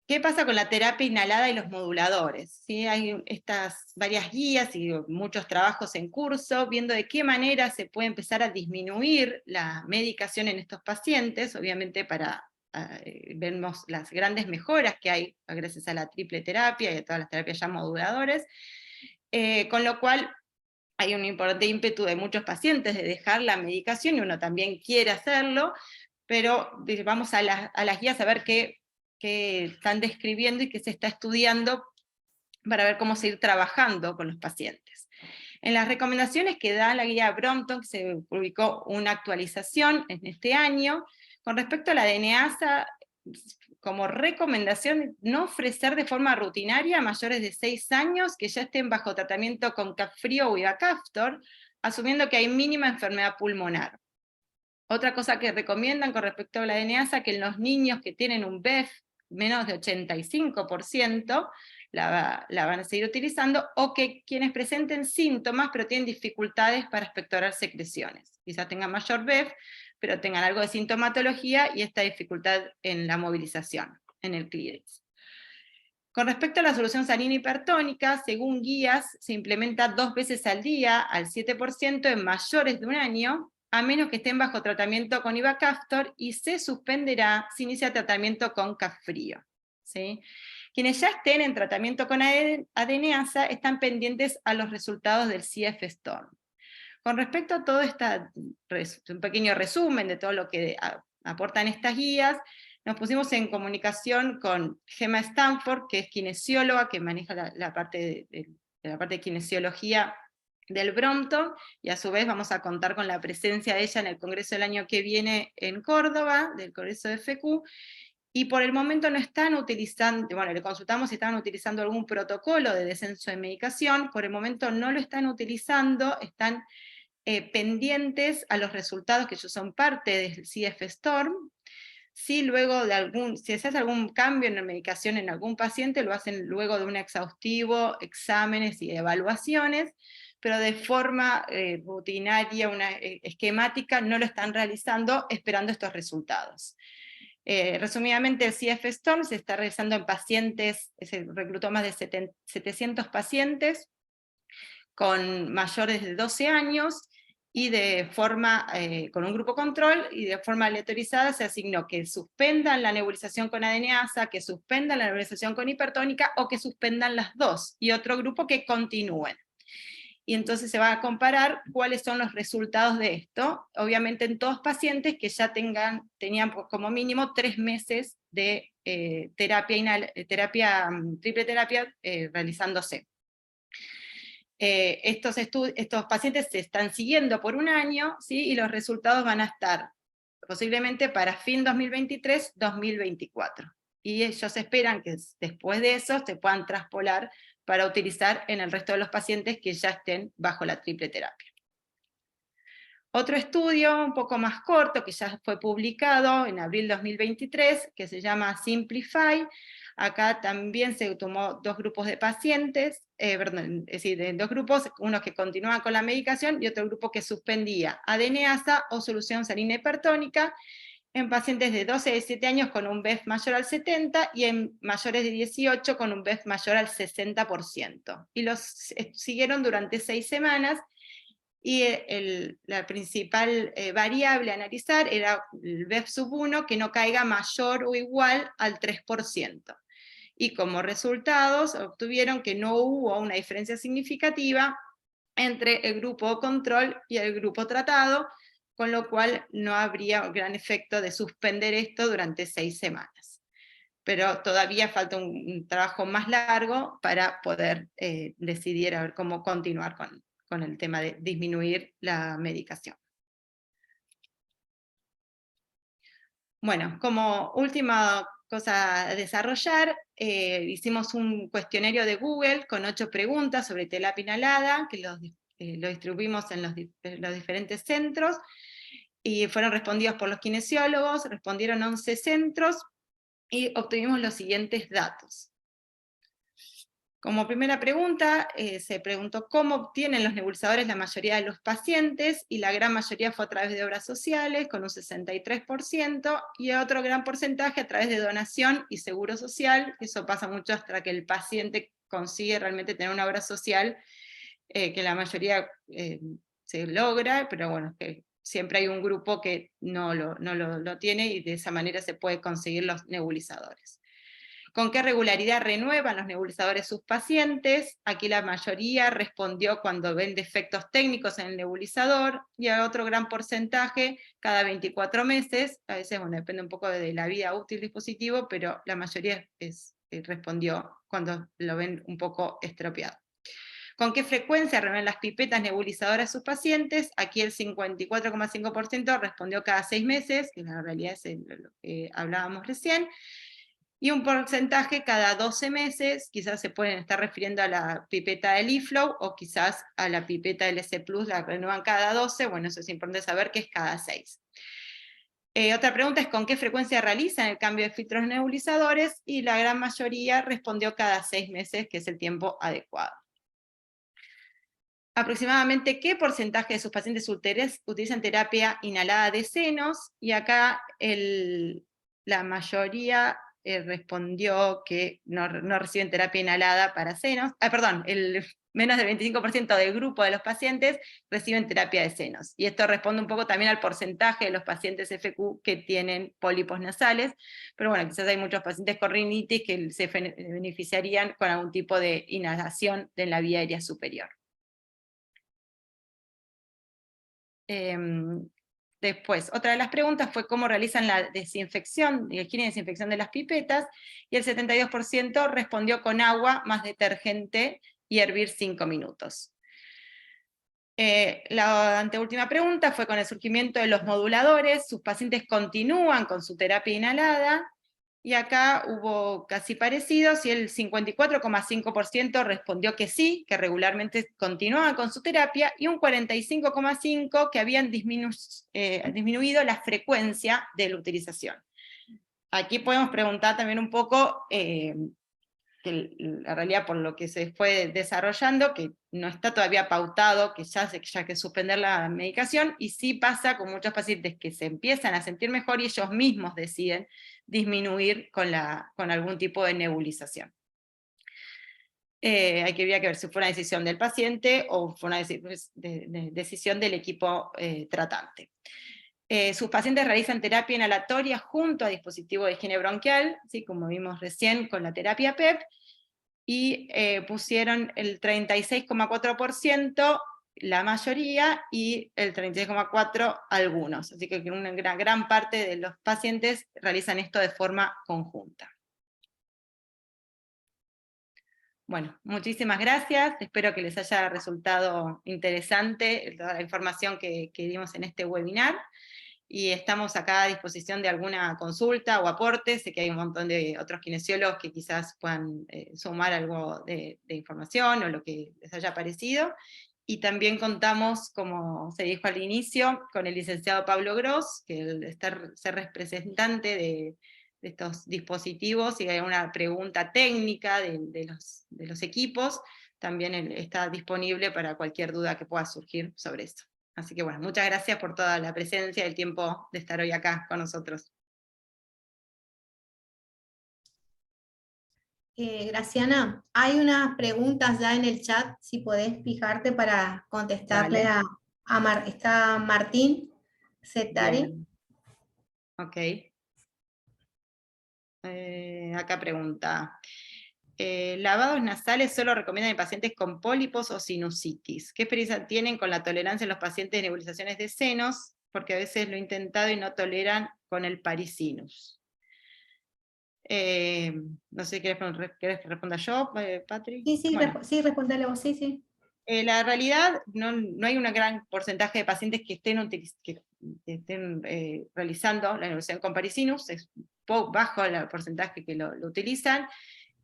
¿Qué pasa con la terapia inhalada y los moduladores? ¿Sí? Hay estas varias guías y muchos trabajos en curso, viendo de qué manera se puede empezar a disminuir la medicación en estos pacientes, obviamente vemos las grandes mejoras que hay gracias a la triple terapia y a todas las terapias ya moduladores, con lo cual hay un importante ímpetu de muchos pacientes de dejar la medicación, y uno también quiere hacerlo, pero vamos a las guías a ver qué están describiendo y qué se está estudiando para ver cómo seguir trabajando con los pacientes. En las recomendaciones que da la guía Brompton, que se publicó una actualización en este año, con respecto a la DNASA, como recomendación, no ofrecer de forma rutinaria a mayores de 6 años que ya estén bajo tratamiento con Capfrio o Ivacaftor, asumiendo que hay mínima enfermedad pulmonar. Otra cosa que recomiendan con respecto a la DNASA, que en los niños que tienen un BEF menos de 85%, la van a seguir utilizando, o que quienes presenten síntomas pero tienen dificultades para expectorar secreciones. Quizás tengan mayor BEF, pero tengan algo de sintomatología y esta dificultad en la movilización, en el clíris. Con respecto a la solución salina hipertónica, según guías, se implementa 2 veces al día, al 7% en mayores de 1 año, a menos que estén bajo tratamiento con Ivacaftor, y se suspenderá si inicia tratamiento con Capfrio, ¿sí? Quienes ya estén en tratamiento con ADNASA están pendientes a los resultados del CF-STORM. Con respecto a todo un pequeño resumen de todo lo que aportan estas guías, nos pusimos en comunicación con Gemma Stanford, que es kinesióloga, que maneja la parte de kinesiología del Brompton, y a su vez vamos a contar con la presencia de ella en el congreso del año que viene en Córdoba, del congreso de FQ, y por el momento no están utilizando, bueno, le consultamos si estaban utilizando algún protocolo de descenso de medicación, por el momento no lo están utilizando, están pendientes a los resultados que ellos son parte del CF-STORM. Si luego si se hace algún cambio en la medicación en algún paciente, lo hacen luego de un exhaustivo, exámenes y evaluaciones, pero de forma rutinaria, esquemática, no lo están realizando esperando estos resultados. Resumidamente, el CF-STORM se está realizando en pacientes, se reclutó más de 700 pacientes con mayores de 12 años, y con un grupo control, y de forma aleatorizada se asignó que suspendan la nebulización con ADNASA, que suspendan la nebulización con hipertónica, o que suspendan las dos, y otro grupo que continúen. Y entonces se va a comparar cuáles son los resultados de esto, obviamente en todos pacientes que ya tenían como mínimo 3 meses de triple terapia realizándose. Estos pacientes se están siguiendo por 1 año, ¿sí? Y los resultados van a estar posiblemente para fin 2023-2024. Y ellos esperan que después de eso se puedan traspolar para utilizar en el resto de los pacientes que ya estén bajo la triple terapia. Otro estudio un poco más corto, que ya fue publicado en abril 2023, que se llama Simplify. Acá también se tomó 2 grupos de pacientes, es decir, de 2 grupos, uno que continuaban con la medicación y otro grupo que suspendía ADNASA o solución salina hipertónica, en pacientes de 12 a 17 años con un BEF mayor al 70, y en mayores de 18 con un BEF mayor al 60%. Y los siguieron durante 6 semanas, y la principal variable a analizar era el BEF sub 1, que no caiga mayor o igual al 3%. Y como resultados obtuvieron que no hubo una diferencia significativa entre el grupo control y el grupo tratado, con lo cual no habría un gran efecto de suspender esto durante 6 semanas. pero todavía falta un trabajo más largo para poder decidir a ver cómo continuar con el tema de disminuir la medicación. Bueno, como última cosa a desarrollar, hicimos un cuestionario de Google con 8 preguntas sobre terapia inhalada, que lo distribuimos en los diferentes centros, y fueron respondidos por los kinesiólogos, respondieron 11 centros, y obtuvimos los siguientes datos. Como primera pregunta, se preguntó cómo obtienen los nebulizadores la mayoría de los pacientes, y la gran mayoría fue a través de obras sociales, con un 63%, y otro gran porcentaje a través de donación y seguro social, que eso pasa mucho hasta que el paciente consigue realmente tener una obra social, que la mayoría se logra, pero bueno, que siempre hay un grupo que no lo tiene, y de esa manera se puede conseguir los nebulizadores. ¿Con qué regularidad renuevan los nebulizadores sus pacientes? Aquí la mayoría respondió cuando ven defectos técnicos en el nebulizador, y a otro gran porcentaje cada 24 meses, a veces bueno, depende un poco de la vida útil del dispositivo, pero la mayoría respondió cuando lo ven un poco estropeado. ¿Con qué frecuencia renuevan las pipetas nebulizadoras a sus pacientes? Aquí el 54,5% respondió cada 6 meses, que en realidad es lo que hablábamos recién, y un porcentaje cada 12 meses, quizás se pueden estar refiriendo a la pipeta del eFlow, o quizás a la pipeta del S+, la renuevan cada 12, bueno, eso es importante saber que es cada 6. Otra pregunta es ¿con qué frecuencia realizan el cambio de filtros nebulizadores? Y la gran mayoría respondió cada 6 meses, que es el tiempo adecuado. Aproximadamente qué porcentaje de sus pacientes utilizan terapia inhalada de senos, y acá la mayoría respondió que no reciben terapia inhalada para senos, menos del 25% del grupo de los pacientes reciben terapia de senos, y esto responde un poco también al porcentaje de los pacientes FQ que tienen pólipos nasales, pero bueno, quizás hay muchos pacientes con rinitis que se beneficiarían con algún tipo de inhalación de la vía aérea superior. Después, otra de las preguntas fue cómo realizan la desinfección, la higiene y desinfección de las pipetas, y el 72% respondió con agua más detergente y hervir 5 minutos. La anteúltima pregunta fue con el surgimiento de los moduladores, sus pacientes continúan con su terapia inhalada, y acá hubo casi parecidos, y el 54,5% respondió que sí, que regularmente continuaban con su terapia, y un 45,5% que habían disminuido la frecuencia de la utilización. Aquí podemos preguntar también un poco, que la realidad por lo que se fue desarrollando, que no está todavía pautado, que ya hay que suspender la medicación, y sí pasa con muchos pacientes que se empiezan a sentir mejor y ellos mismos deciden disminuir con algún tipo de nebulización. Habría que ver si fue una decisión del paciente o fue una decisión del equipo tratante. Sus pacientes realizan terapia inhalatoria junto a dispositivo de higiene bronquial, ¿sí? Como vimos recién con la terapia PEP, y pusieron el 36,4% la mayoría, y el 36,4% algunos, así que una gran parte de los pacientes realizan esto de forma conjunta. Bueno, muchísimas gracias, espero que les haya resultado interesante toda la información que dimos en este webinar, y estamos acá a disposición de alguna consulta o aporte. Sé que hay un montón de otros kinesiólogos que quizás puedan sumar algo de información o lo que les haya parecido, y también contamos, como se dijo al inicio, con el licenciado Pablo Gross, que al ser representante de estos dispositivos, y hay una pregunta técnica de los equipos, también él está disponible para cualquier duda que pueda surgir sobre esto. Así que bueno, muchas gracias por toda la presencia y el tiempo de estar hoy acá con nosotros. Graciana, hay unas preguntas ya en el chat, si podés fijarte para contestarle Dale. está Martín Zetari. Bien. Ok. Acá pregunta. ¿Lavados nasales solo recomiendan en pacientes con pólipos o sinusitis? ¿Qué experiencia tienen con la tolerancia en los pacientes de nebulizaciones de senos? Porque a veces lo he intentado y no toleran con el parisinus. No sé si querés que responda yo, Patri. Sí, sí, Bueno. sí, respondele vos, sí, sí. La realidad, no hay un gran porcentaje de pacientes que estén realizando la nebulización con Parisinus, es bajo el porcentaje que lo utilizan,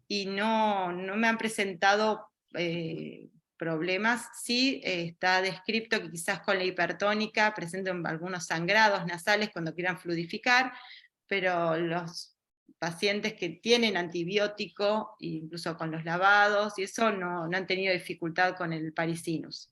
y no me han presentado problemas. Sí está descrito que quizás con la hipertónica presenten algunos sangrados nasales cuando quieran fluidificar, pero los pacientes que tienen antibiótico, incluso con los lavados, y eso no han tenido dificultad con el Parisinus.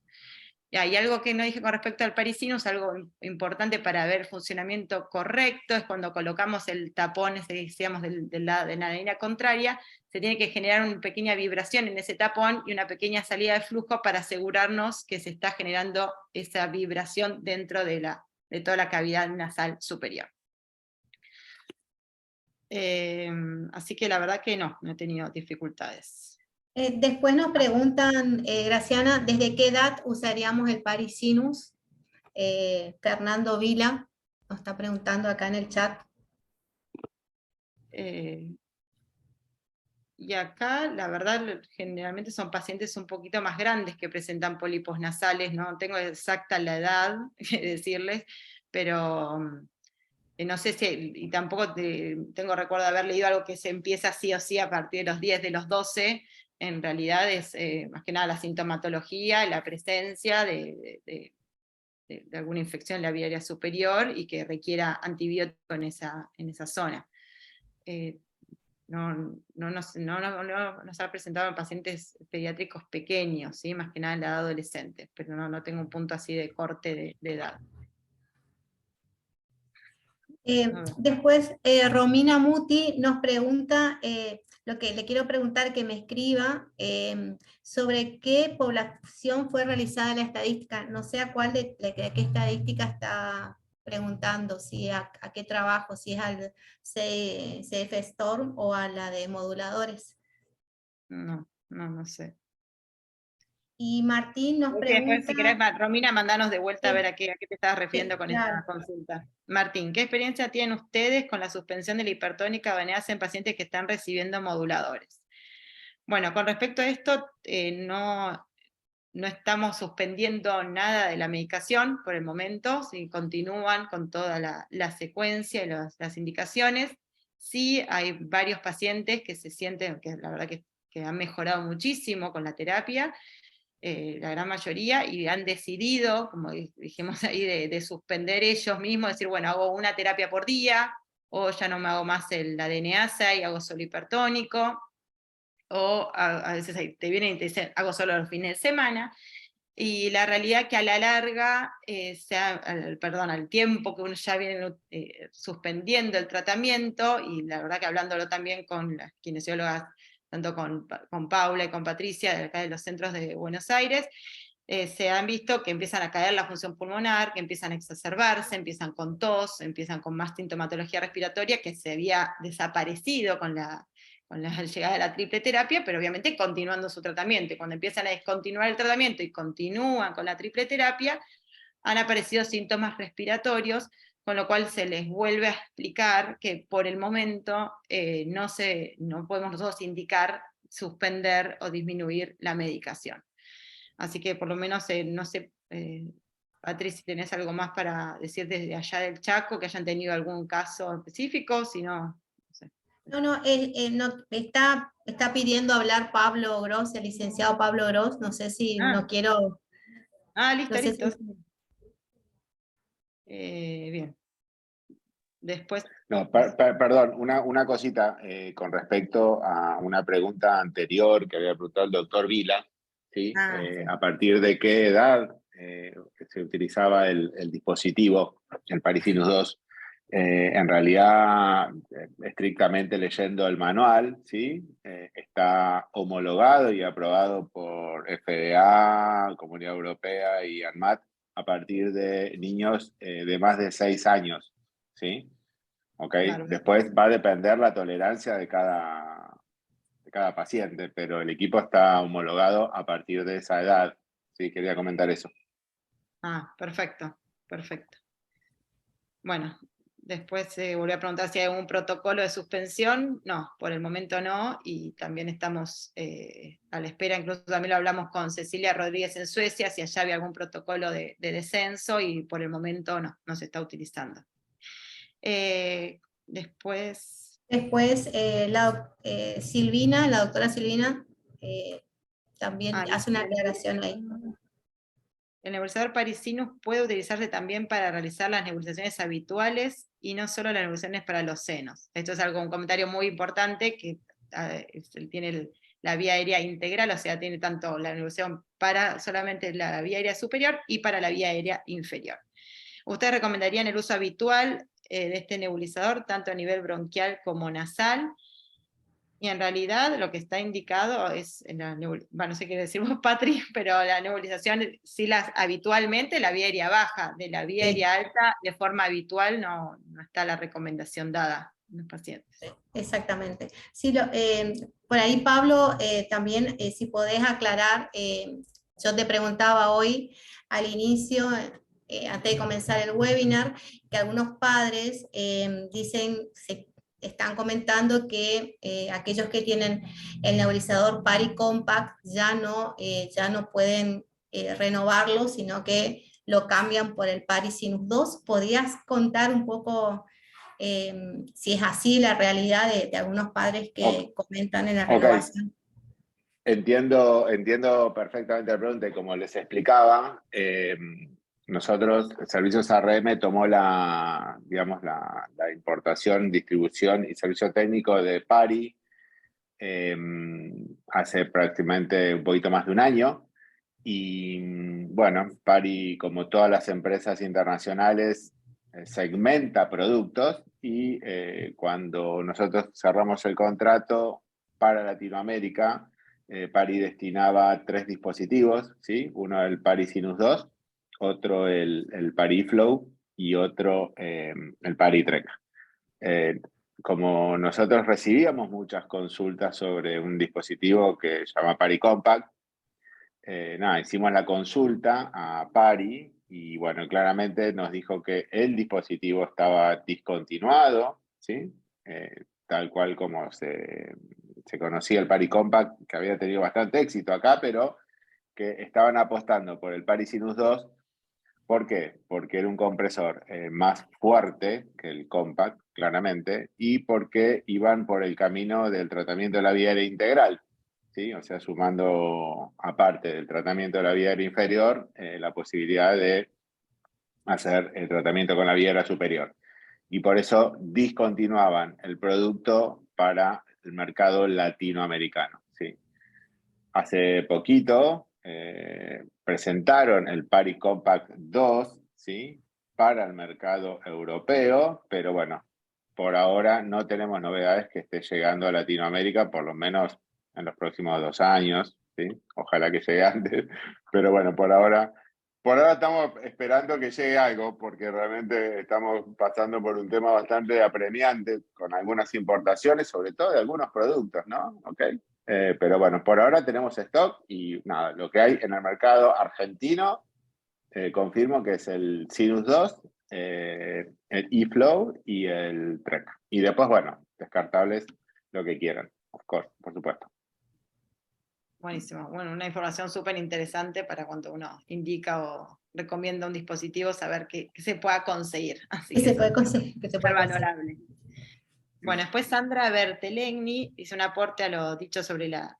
Y algo que no dije con respecto al Parisinus, algo importante para ver el funcionamiento correcto, es cuando colocamos el tapón, decíamos, de la nariz contraria, se tiene que generar una pequeña vibración en ese tapón y una pequeña salida de flujo para asegurarnos que se está generando esa vibración dentro de toda la cavidad nasal superior. Así que la verdad que no he tenido dificultades. Después nos preguntan, Graciana, ¿desde qué edad usaríamos el Parisinus? Fernando Vila nos está preguntando acá en el chat. Y acá, la verdad, generalmente son pacientes un poquito más grandes que presentan pólipos nasales, no tengo exacta la edad que decirles, pero no sé si, y tampoco tengo recuerdo de haber leído algo que se empieza sí o sí a partir de los 10, de los 12, en realidad es más que nada la sintomatología, la presencia de alguna infección en la vía aérea superior y que requiera antibiótico en esa zona. No nos ha presentado en pacientes pediátricos pequeños, ¿sí? Más que nada en la edad adolescente, pero no tengo un punto así de corte de edad. Después, Romina Muti nos pregunta, lo que le quiero preguntar que me escriba, sobre qué población fue realizada la estadística. No sé a cuál de qué estadística está preguntando, si a qué trabajo, si es al CF Storm o a la de moduladores. No sé. Y Martín nos Después, pregunta... si querés, Romina, mandanos de vuelta a Sí, ver a qué te estabas refiriendo sí, con claro. esta consulta. Martín, ¿qué experiencia tienen ustedes con la suspensión de la hipertónica veneasa en pacientes que están recibiendo moduladores? Bueno, con respecto a esto, no estamos suspendiendo nada de la medicación por el momento, si continúan con toda la secuencia y las indicaciones. Sí hay varios pacientes que se sienten, que la verdad que han mejorado muchísimo con la terapia, la gran mayoría, y han decidido, como dijimos ahí, de suspender ellos mismos, decir, bueno, hago una terapia por día, o ya no me hago más la DNASA y hago solo hipertónico, o a veces te vienen y te dicen, hago solo los fines de semana, y la realidad que a la larga, al tiempo que uno ya viene suspendiendo el tratamiento, y la verdad que hablándolo también con las kinesiólogas, tanto con Paula y con Patricia, de acá de los centros de Buenos Aires, se han visto que empiezan a caer la función pulmonar, que empiezan a exacerbarse, empiezan con tos, empiezan con más sintomatología respiratoria que se había desaparecido con la llegada de la triple terapia, pero obviamente continuando su tratamiento. Y cuando empiezan a descontinuar el tratamiento y continúan con la triple terapia, han aparecido síntomas respiratorios, con lo cual se les vuelve a explicar que por el momento no podemos nosotros indicar suspender o disminuir la medicación. Así que por lo menos, no sé, Patricia, si tenés algo más para decir desde allá del Chaco, que hayan tenido algún caso específico, si no... No, está pidiendo hablar Pablo Gross, el licenciado Pablo Gross, no sé si no quiero... Listo, No sé listo. si... Bien. Después... No, perdón, una cosita con respecto a una pregunta anterior que había preguntado el doctor Vila, ¿sí? Sí. ¿A partir de qué edad se utilizaba el dispositivo, el Parisinus 2? En realidad, estrictamente leyendo el manual, ¿sí? Está homologado y aprobado por FDA, Comunidad Europea y ANMAT a partir de niños de más de 6 años, ¿sí? ¿Okay? Claro. Después va a depender la tolerancia de cada paciente, pero el equipo está homologado a partir de esa edad. Sí, quería comentar eso. Perfecto, perfecto. Bueno, Después se volvió a preguntar si hay algún protocolo de suspensión. No, por el momento no, y también estamos a la espera, incluso también lo hablamos con Cecilia Rodríguez en Suecia, si allá había algún protocolo de descenso, y por el momento no se está utilizando. Después... Después, Silvina, la doctora Silvina, también hace una aclaración ahí. El nebulizador Parisinus puede utilizarse también para realizar las nebulizaciones habituales y no solo las nebulizaciones para los senos. Esto es un comentario muy importante, que tiene la vía aérea integral, o sea, tiene tanto la nebulización para solamente la vía aérea superior y para la vía aérea inferior. ¿Ustedes recomendarían el uso habitual de este nebulizador, tanto a nivel bronquial como nasal? Y en realidad lo que está indicado es, no sé qué decir vos, Patri, pero la nebulización, sí, habitualmente la vía aérea baja, de la vía aérea alta, de forma habitual no está la recomendación dada en los pacientes. Exactamente. Sí, por ahí, Pablo, también si podés aclarar, yo te preguntaba hoy al inicio, antes de comenzar el webinar, que algunos padres están comentando que aquellos que tienen el nebulizador Pari Compact ya no pueden renovarlo, sino que lo cambian por el Pari Sinus 2. ¿Podrías contar un poco si es así la realidad de algunos padres que comentan en la renovación? Entiendo perfectamente la pregunta, y como les explicaba, nosotros, Servicios ARM tomó digamos, la importación, distribución y servicio técnico de Pari hace prácticamente un poquito más de un año. Y bueno, Pari, como todas las empresas internacionales, segmenta productos, y cuando nosotros cerramos el contrato para Latinoamérica, Pari destinaba 3 dispositivos, ¿sí? Uno el Pari Sinus 2, otro el Pari Flow y otro el Pari Trek. Como nosotros recibíamos muchas consultas sobre un dispositivo que se llama Pari Compact, hicimos la consulta a Pari, y bueno, claramente nos dijo que el dispositivo estaba discontinuado, ¿sí? Tal cual como se conocía el Pari Compact, que había tenido bastante éxito acá, pero que estaban apostando por el Pari Sinus 2. ¿Por qué? Porque era un compresor más fuerte que el Compact, claramente, y porque iban por el camino del tratamiento de la vía aérea integral, ¿sí? O sea, sumando, aparte del tratamiento de la vía aérea inferior, la posibilidad de hacer el tratamiento con la vía aérea superior. Y por eso discontinuaban el producto para el mercado latinoamericano, ¿sí? Hace poquito presentaron el Pari Compact 2, ¿sí? Para el mercado europeo, pero bueno, por ahora no tenemos novedades que esté llegando a Latinoamérica, por lo menos en los próximos 2 años, ¿sí? Ojalá que llegue antes, pero bueno, por ahora estamos esperando que llegue algo, porque realmente estamos pasando por un tema bastante apremiante con algunas importaciones, sobre todo de algunos productos, ¿no? ¿Okay? Pero bueno, por ahora tenemos stock, y nada, lo que hay en el mercado argentino, confirmo que es el Sinus 2, el eFlow y el Trek. Y después, bueno, descartables, lo que quieran, of course, por supuesto. Buenísimo. Bueno, una información súper interesante para cuando uno indica o recomienda un dispositivo, saber que se pueda conseguir. Así que se puede conseguir. Que se puede valorable. Bueno, después Sandra Bertelegni hizo un aporte a lo dicho sobre la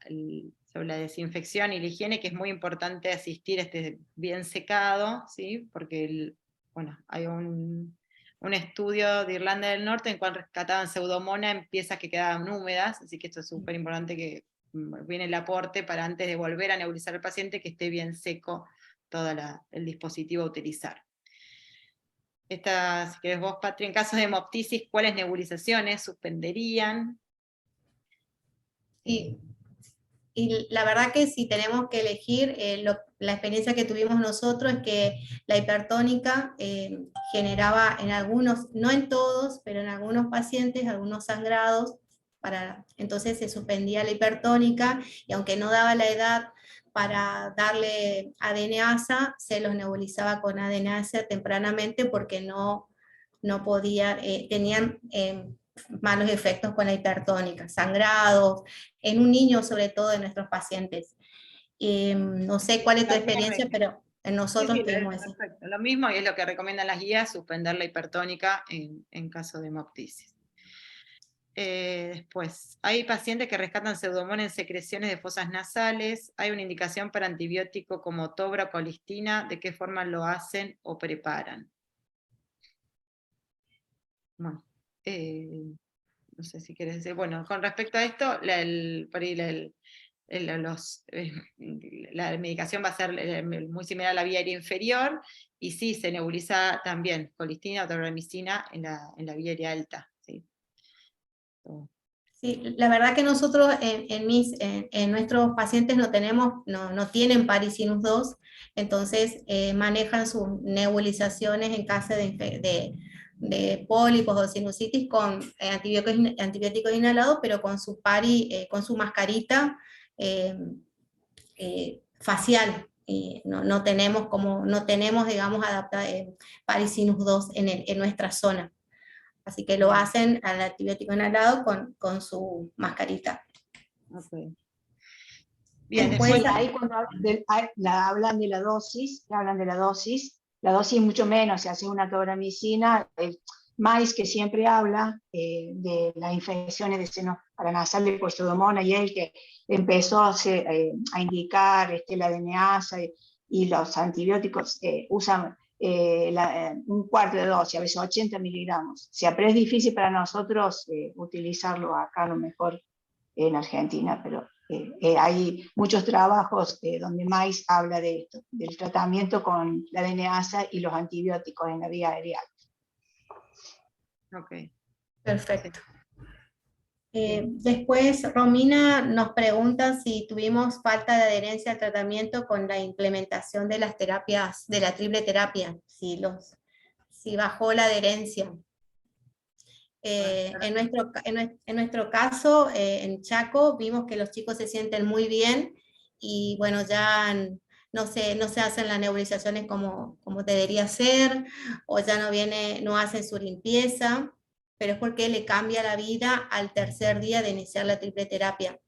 desinfección y la higiene, que es muy importante asistir bien secado, ¿sí? Porque hay un estudio de Irlanda del Norte en el cual rescataban Pseudomonas en piezas que quedaban húmedas, así que esto es súper importante, que viene el aporte para, antes de volver a nebulizar al paciente, que esté bien seco todo el dispositivo a utilizar. Si querés vos, Patri, en caso de hemoptisis, ¿cuáles nebulizaciones suspenderían? Y la verdad que si tenemos que elegir, la experiencia que tuvimos nosotros es que la hipertónica generaba en algunos, no en todos, pero en algunos pacientes, algunos sangrados, entonces se suspendía la hipertónica, y aunque no daba la edad para darle ADNasa, se los nebulizaba con ADNasa tempranamente, porque no no podía, tenían malos efectos con la hipertónica, sangrados, en un niño sobre todo de nuestros pacientes. No sé cuál es tu experiencia, pero Sí, nosotros sí, tuvimos eso. perfecto. Lo mismo, y es lo que recomiendan las guías, suspender la hipertónica en caso de hemoptisis. Después, hay pacientes que rescatan pseudomonas en secreciones de fosas nasales, hay una indicación para antibiótico como tobra o colistina, ¿de qué forma lo hacen o preparan? Bueno, no sé si quieres decir, bueno, con respecto a esto, la medicación va a ser muy similar a la vía aérea inferior, y sí, se nebuliza también colistina o tobramicina en la vía aérea alta. ¿Sí? Sí, la verdad que nosotros en nuestros pacientes no tienen Parisinus 2, entonces manejan sus nebulizaciones en caso de pólipos o sinusitis con antibióticos inhalados, pero con su con su mascarita facial. No tenemos, digamos, Parisinus 2 en nuestra zona. Así que lo hacen al antibiótico inhalado con su mascarita. Okay. Bien, Después, ahí cuando hablan de la dosis, la dosis mucho menos, se hace una tobramicina, Mais que siempre habla de las infecciones de senos paranasales por Pseudomonas, y él que empezó a indicar la DNAsa y los antibióticos usan un cuarto de dosis, a veces 80 miligramos. O sea, pero es difícil para nosotros utilizarlo acá, a lo mejor en Argentina, pero hay muchos trabajos donde Mais habla de esto, del tratamiento con la DNAsa y los antibióticos en la vía aérea. Okay. Perfecto. Después, Romina nos pregunta si tuvimos falta de adherencia al tratamiento con la implementación de las terapias, de la triple terapia, si bajó la adherencia. En nuestro caso, en Chaco, vimos que los chicos se sienten muy bien y bueno, ya no se hacen las nebulizaciones como debería ser, o ya no hacen su limpieza, pero es porque le cambia la vida al tercer día de iniciar la triple terapia.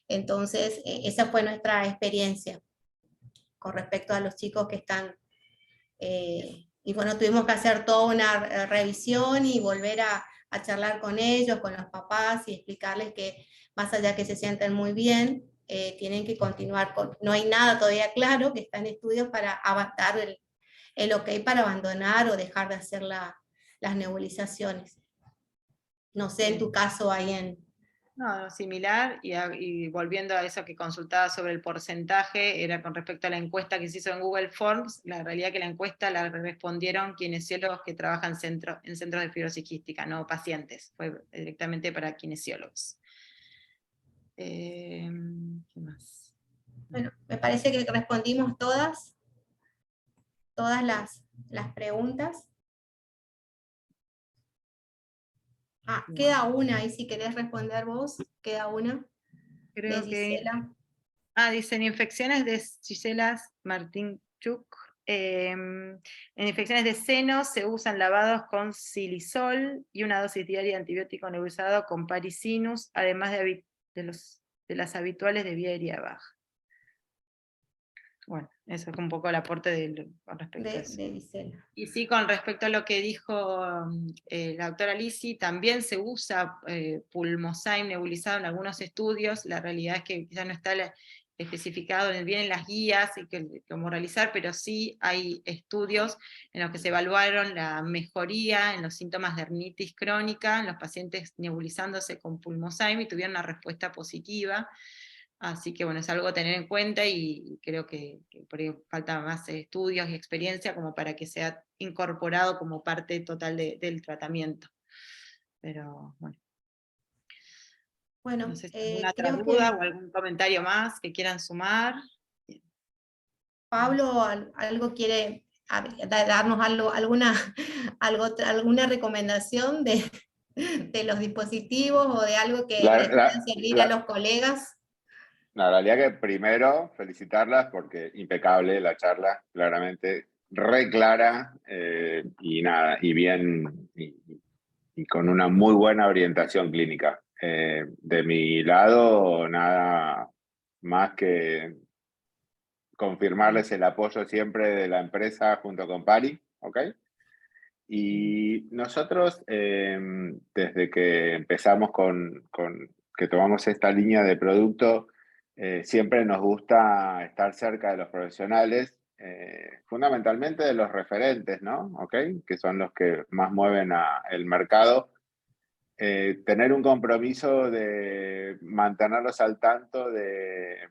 Entonces, esa fue nuestra experiencia con respecto a los chicos que están... y bueno, tuvimos que hacer toda una revisión y volver a charlar con ellos, con los papás, y explicarles que más allá que se sienten muy bien, tienen que continuar no hay nada todavía claro, que está en estudios para dar el ok para abandonar o dejar de hacer las nebulizaciones. No sé, en tu caso ahí en... No, similar, y volviendo a eso que consultaba sobre el porcentaje, era con respecto a la encuesta que se hizo en Google Forms. La realidad es que la encuesta la respondieron kinesiólogos que trabajan en centros de fibrosis quística, no pacientes, fue directamente para kinesiólogos. ¿Qué más? Bueno, me parece que respondimos todas las preguntas. Queda una, y si querés responder vos, queda una. Creo de que... Gisela. Dicen infecciones de Gisela Martinchuk. En infecciones de senos se usan lavados con silisol y una dosis diaria de antibiótico nebulizado con Parisinus, además de las habituales de vía aérea baja. Bueno, eso es un poco el aporte con respecto a eso. De Gisela. Y sí, con respecto a lo que dijo la doctora Lisi, también se usa Pulmozyme nebulizado en algunos estudios. La realidad es que ya no está especificado bien en las guías y cómo realizar, pero sí hay estudios en los que se evaluaron la mejoría en los síntomas de rinitis crónica en los pacientes nebulizándose con Pulmozyme y tuvieron una respuesta positiva. Así que bueno, es algo a tener en cuenta, y creo que por ahí falta más estudios y experiencia como para que sea incorporado como parte total del tratamiento. Pero bueno. Bueno, No sé si alguna otra creo duda que o algún comentario más que quieran sumar. Pablo algo quiere darnos alguna recomendación de los dispositivos o de algo que les pueda servir a los colegas. La realidad que primero felicitarlas porque impecable la charla, claramente re clara y nada, y bien, y con una muy buena orientación clínica. De mi lado, nada más que confirmarles el apoyo siempre de la empresa junto con Pari, ¿ok? Y nosotros, desde que empezamos que tomamos esta línea de producto, siempre nos gusta estar cerca de los profesionales, fundamentalmente de los referentes, ¿no? ¿Ok? Que son los que más mueven el mercado. Tener un compromiso de mantenerlos al tanto de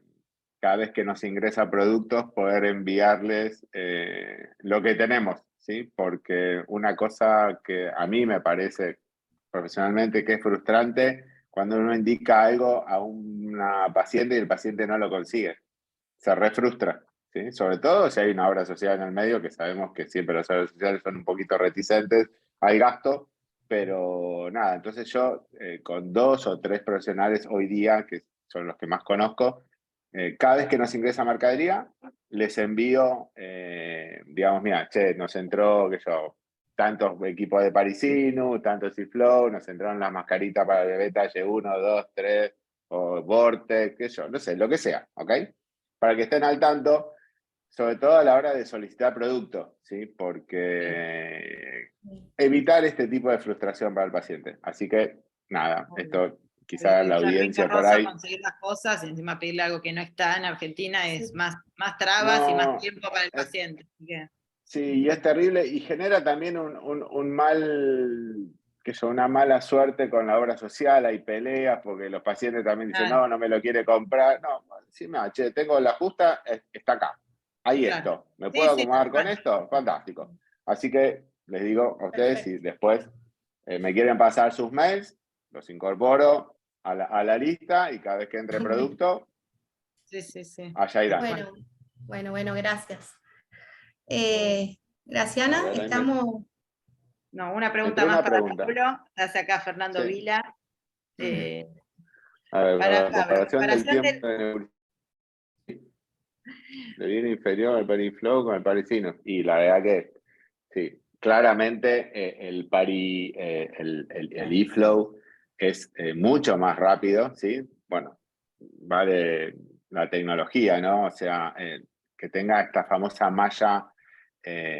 cada vez que nos ingresa productos, poder enviarles lo que tenemos, ¿sí? Porque una cosa que a mí me parece profesionalmente que es frustrante, cuando uno indica algo a una paciente y el paciente no lo consigue, se refrustra, ¿sí? Sobre todo si hay una obra social en el medio, que sabemos que siempre las obras sociales son un poquito reticentes al gasto, pero nada, entonces yo con 2 o 3 profesionales hoy día, que son los que más conozco, cada vez que nos ingresa mercadería, les envío, digamos, mira, che, nos entró, que yo, tantos equipos de Parisino, tantos Ciflow, nos entraron las mascaritas para el bebé talle 1, 2, 3, o Vortex, qué yo, no sé, lo que sea, ¿ok? Para que estén al tanto, sobre todo a la hora de solicitar productos, ¿sí? Porque evitar este tipo de frustración para el paciente. Así que, nada, esto quizá la Es re audiencia por engorroso ahí. conseguir las cosas y encima pedirle algo que no está en Argentina es más trabas y más No, tiempo para el paciente. Así que, sí, y es terrible y genera también un mal, que es una mala suerte con la obra social, hay peleas porque los pacientes también dicen, claro, no, no me lo quiere comprar. No, sí, che, tengo la justa, está acá. Hay claro. esto. ¿Me Sí, puedo sí, tal acomodar con cual. esto? Fantástico. Así que les digo a ustedes, si Perfecto. después me quieren pasar sus mails, los incorporo a la lista y cada vez que entre producto, Sí, sí, sí. allá irán. Bueno, gracias. A Graciana, ver, ahí estamos... No, una pregunta entró más una para pregunta. Pablo. Hace acá Fernando Sí. Vila. A ver, Para la Pablo, comparación del comparación tiempo del... de línea inferior al Periflow con el parisino. Y la verdad que, sí, claramente el eFlow es mucho más rápido, ¿sí? Bueno, va de la tecnología, ¿no? O sea, que tenga esta famosa malla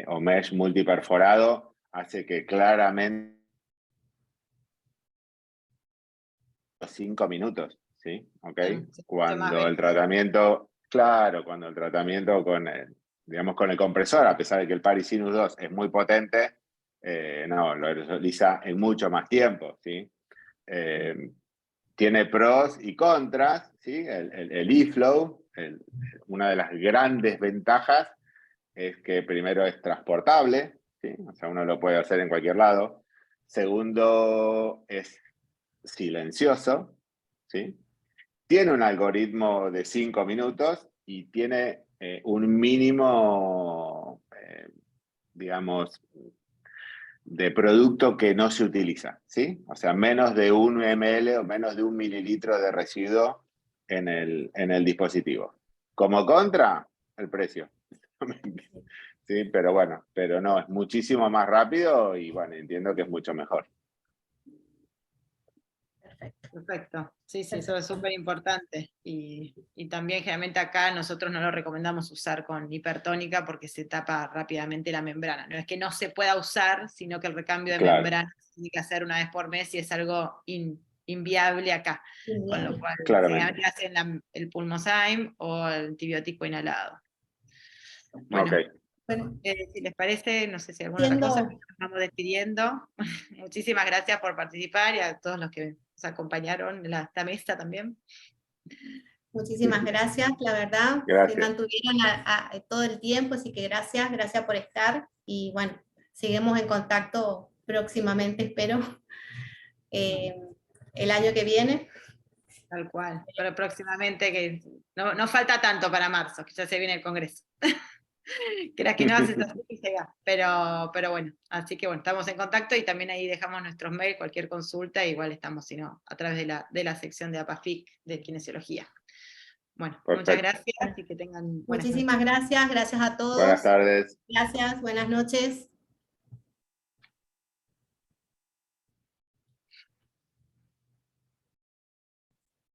o mesh multiperforado hace que claramente 5 minutos, ¿sí? ¿Ok? Sí, mucho más Cuando el veloz. tratamiento, claro, cuando el tratamiento digamos, con el compresor, a pesar de que el Parisinus 2 es muy potente, no, lo realiza en mucho más tiempo, ¿sí? Tiene pros y contras, ¿sí? El eFlow, una de las grandes ventajas es que primero es transportable, ¿sí? O sea, uno lo puede hacer en cualquier lado. Segundo, es silencioso, ¿sí? Tiene un algoritmo de 5 minutos y tiene un mínimo, digamos, de producto que no se utiliza, ¿sí? O sea, menos de 1 ml o menos de 1 mililitro de residuo en el dispositivo. Como contra, el precio. Sí, pero bueno, pero no, es muchísimo más rápido y bueno, entiendo que es mucho mejor. Perfecto. Sí, sí, eso es súper importante. Y también generalmente acá nosotros no lo recomendamos usar con hipertónica porque se tapa rápidamente la membrana. No es que no se pueda usar, sino que el recambio de Claro, membrana se tiene que hacer una vez por mes y es algo inviable acá. Con lo cual, claramente. generalmente hacen el Pulmozyme o el antibiótico inhalado. Bueno, Ok. Bueno, si les parece, no sé si alguna otra cosa, siendo, nos vamos despidiendo. Muchísimas gracias por participar y a todos los que nos acompañaron en esta mesa también. muchísimas gracias, la verdad, se Gracias. mantuvieron todo el tiempo, así que gracias por estar y bueno, seguimos en contacto próximamente, espero, eh, el año que viene. Tal cual, pero próximamente, que no falta tanto para marzo, que ya se viene el Congreso. Que las que no haces así llega. Pero bueno, así que bueno, estamos en contacto y también ahí dejamos nuestros mails, cualquier consulta, igual estamos, si no, a través de la sección de APAFIC de Kinesiología. Bueno, Perfecto. muchas gracias y que tengan buenas noches. Muchísimas gracias, gracias a todos. Buenas tardes. Gracias, buenas noches.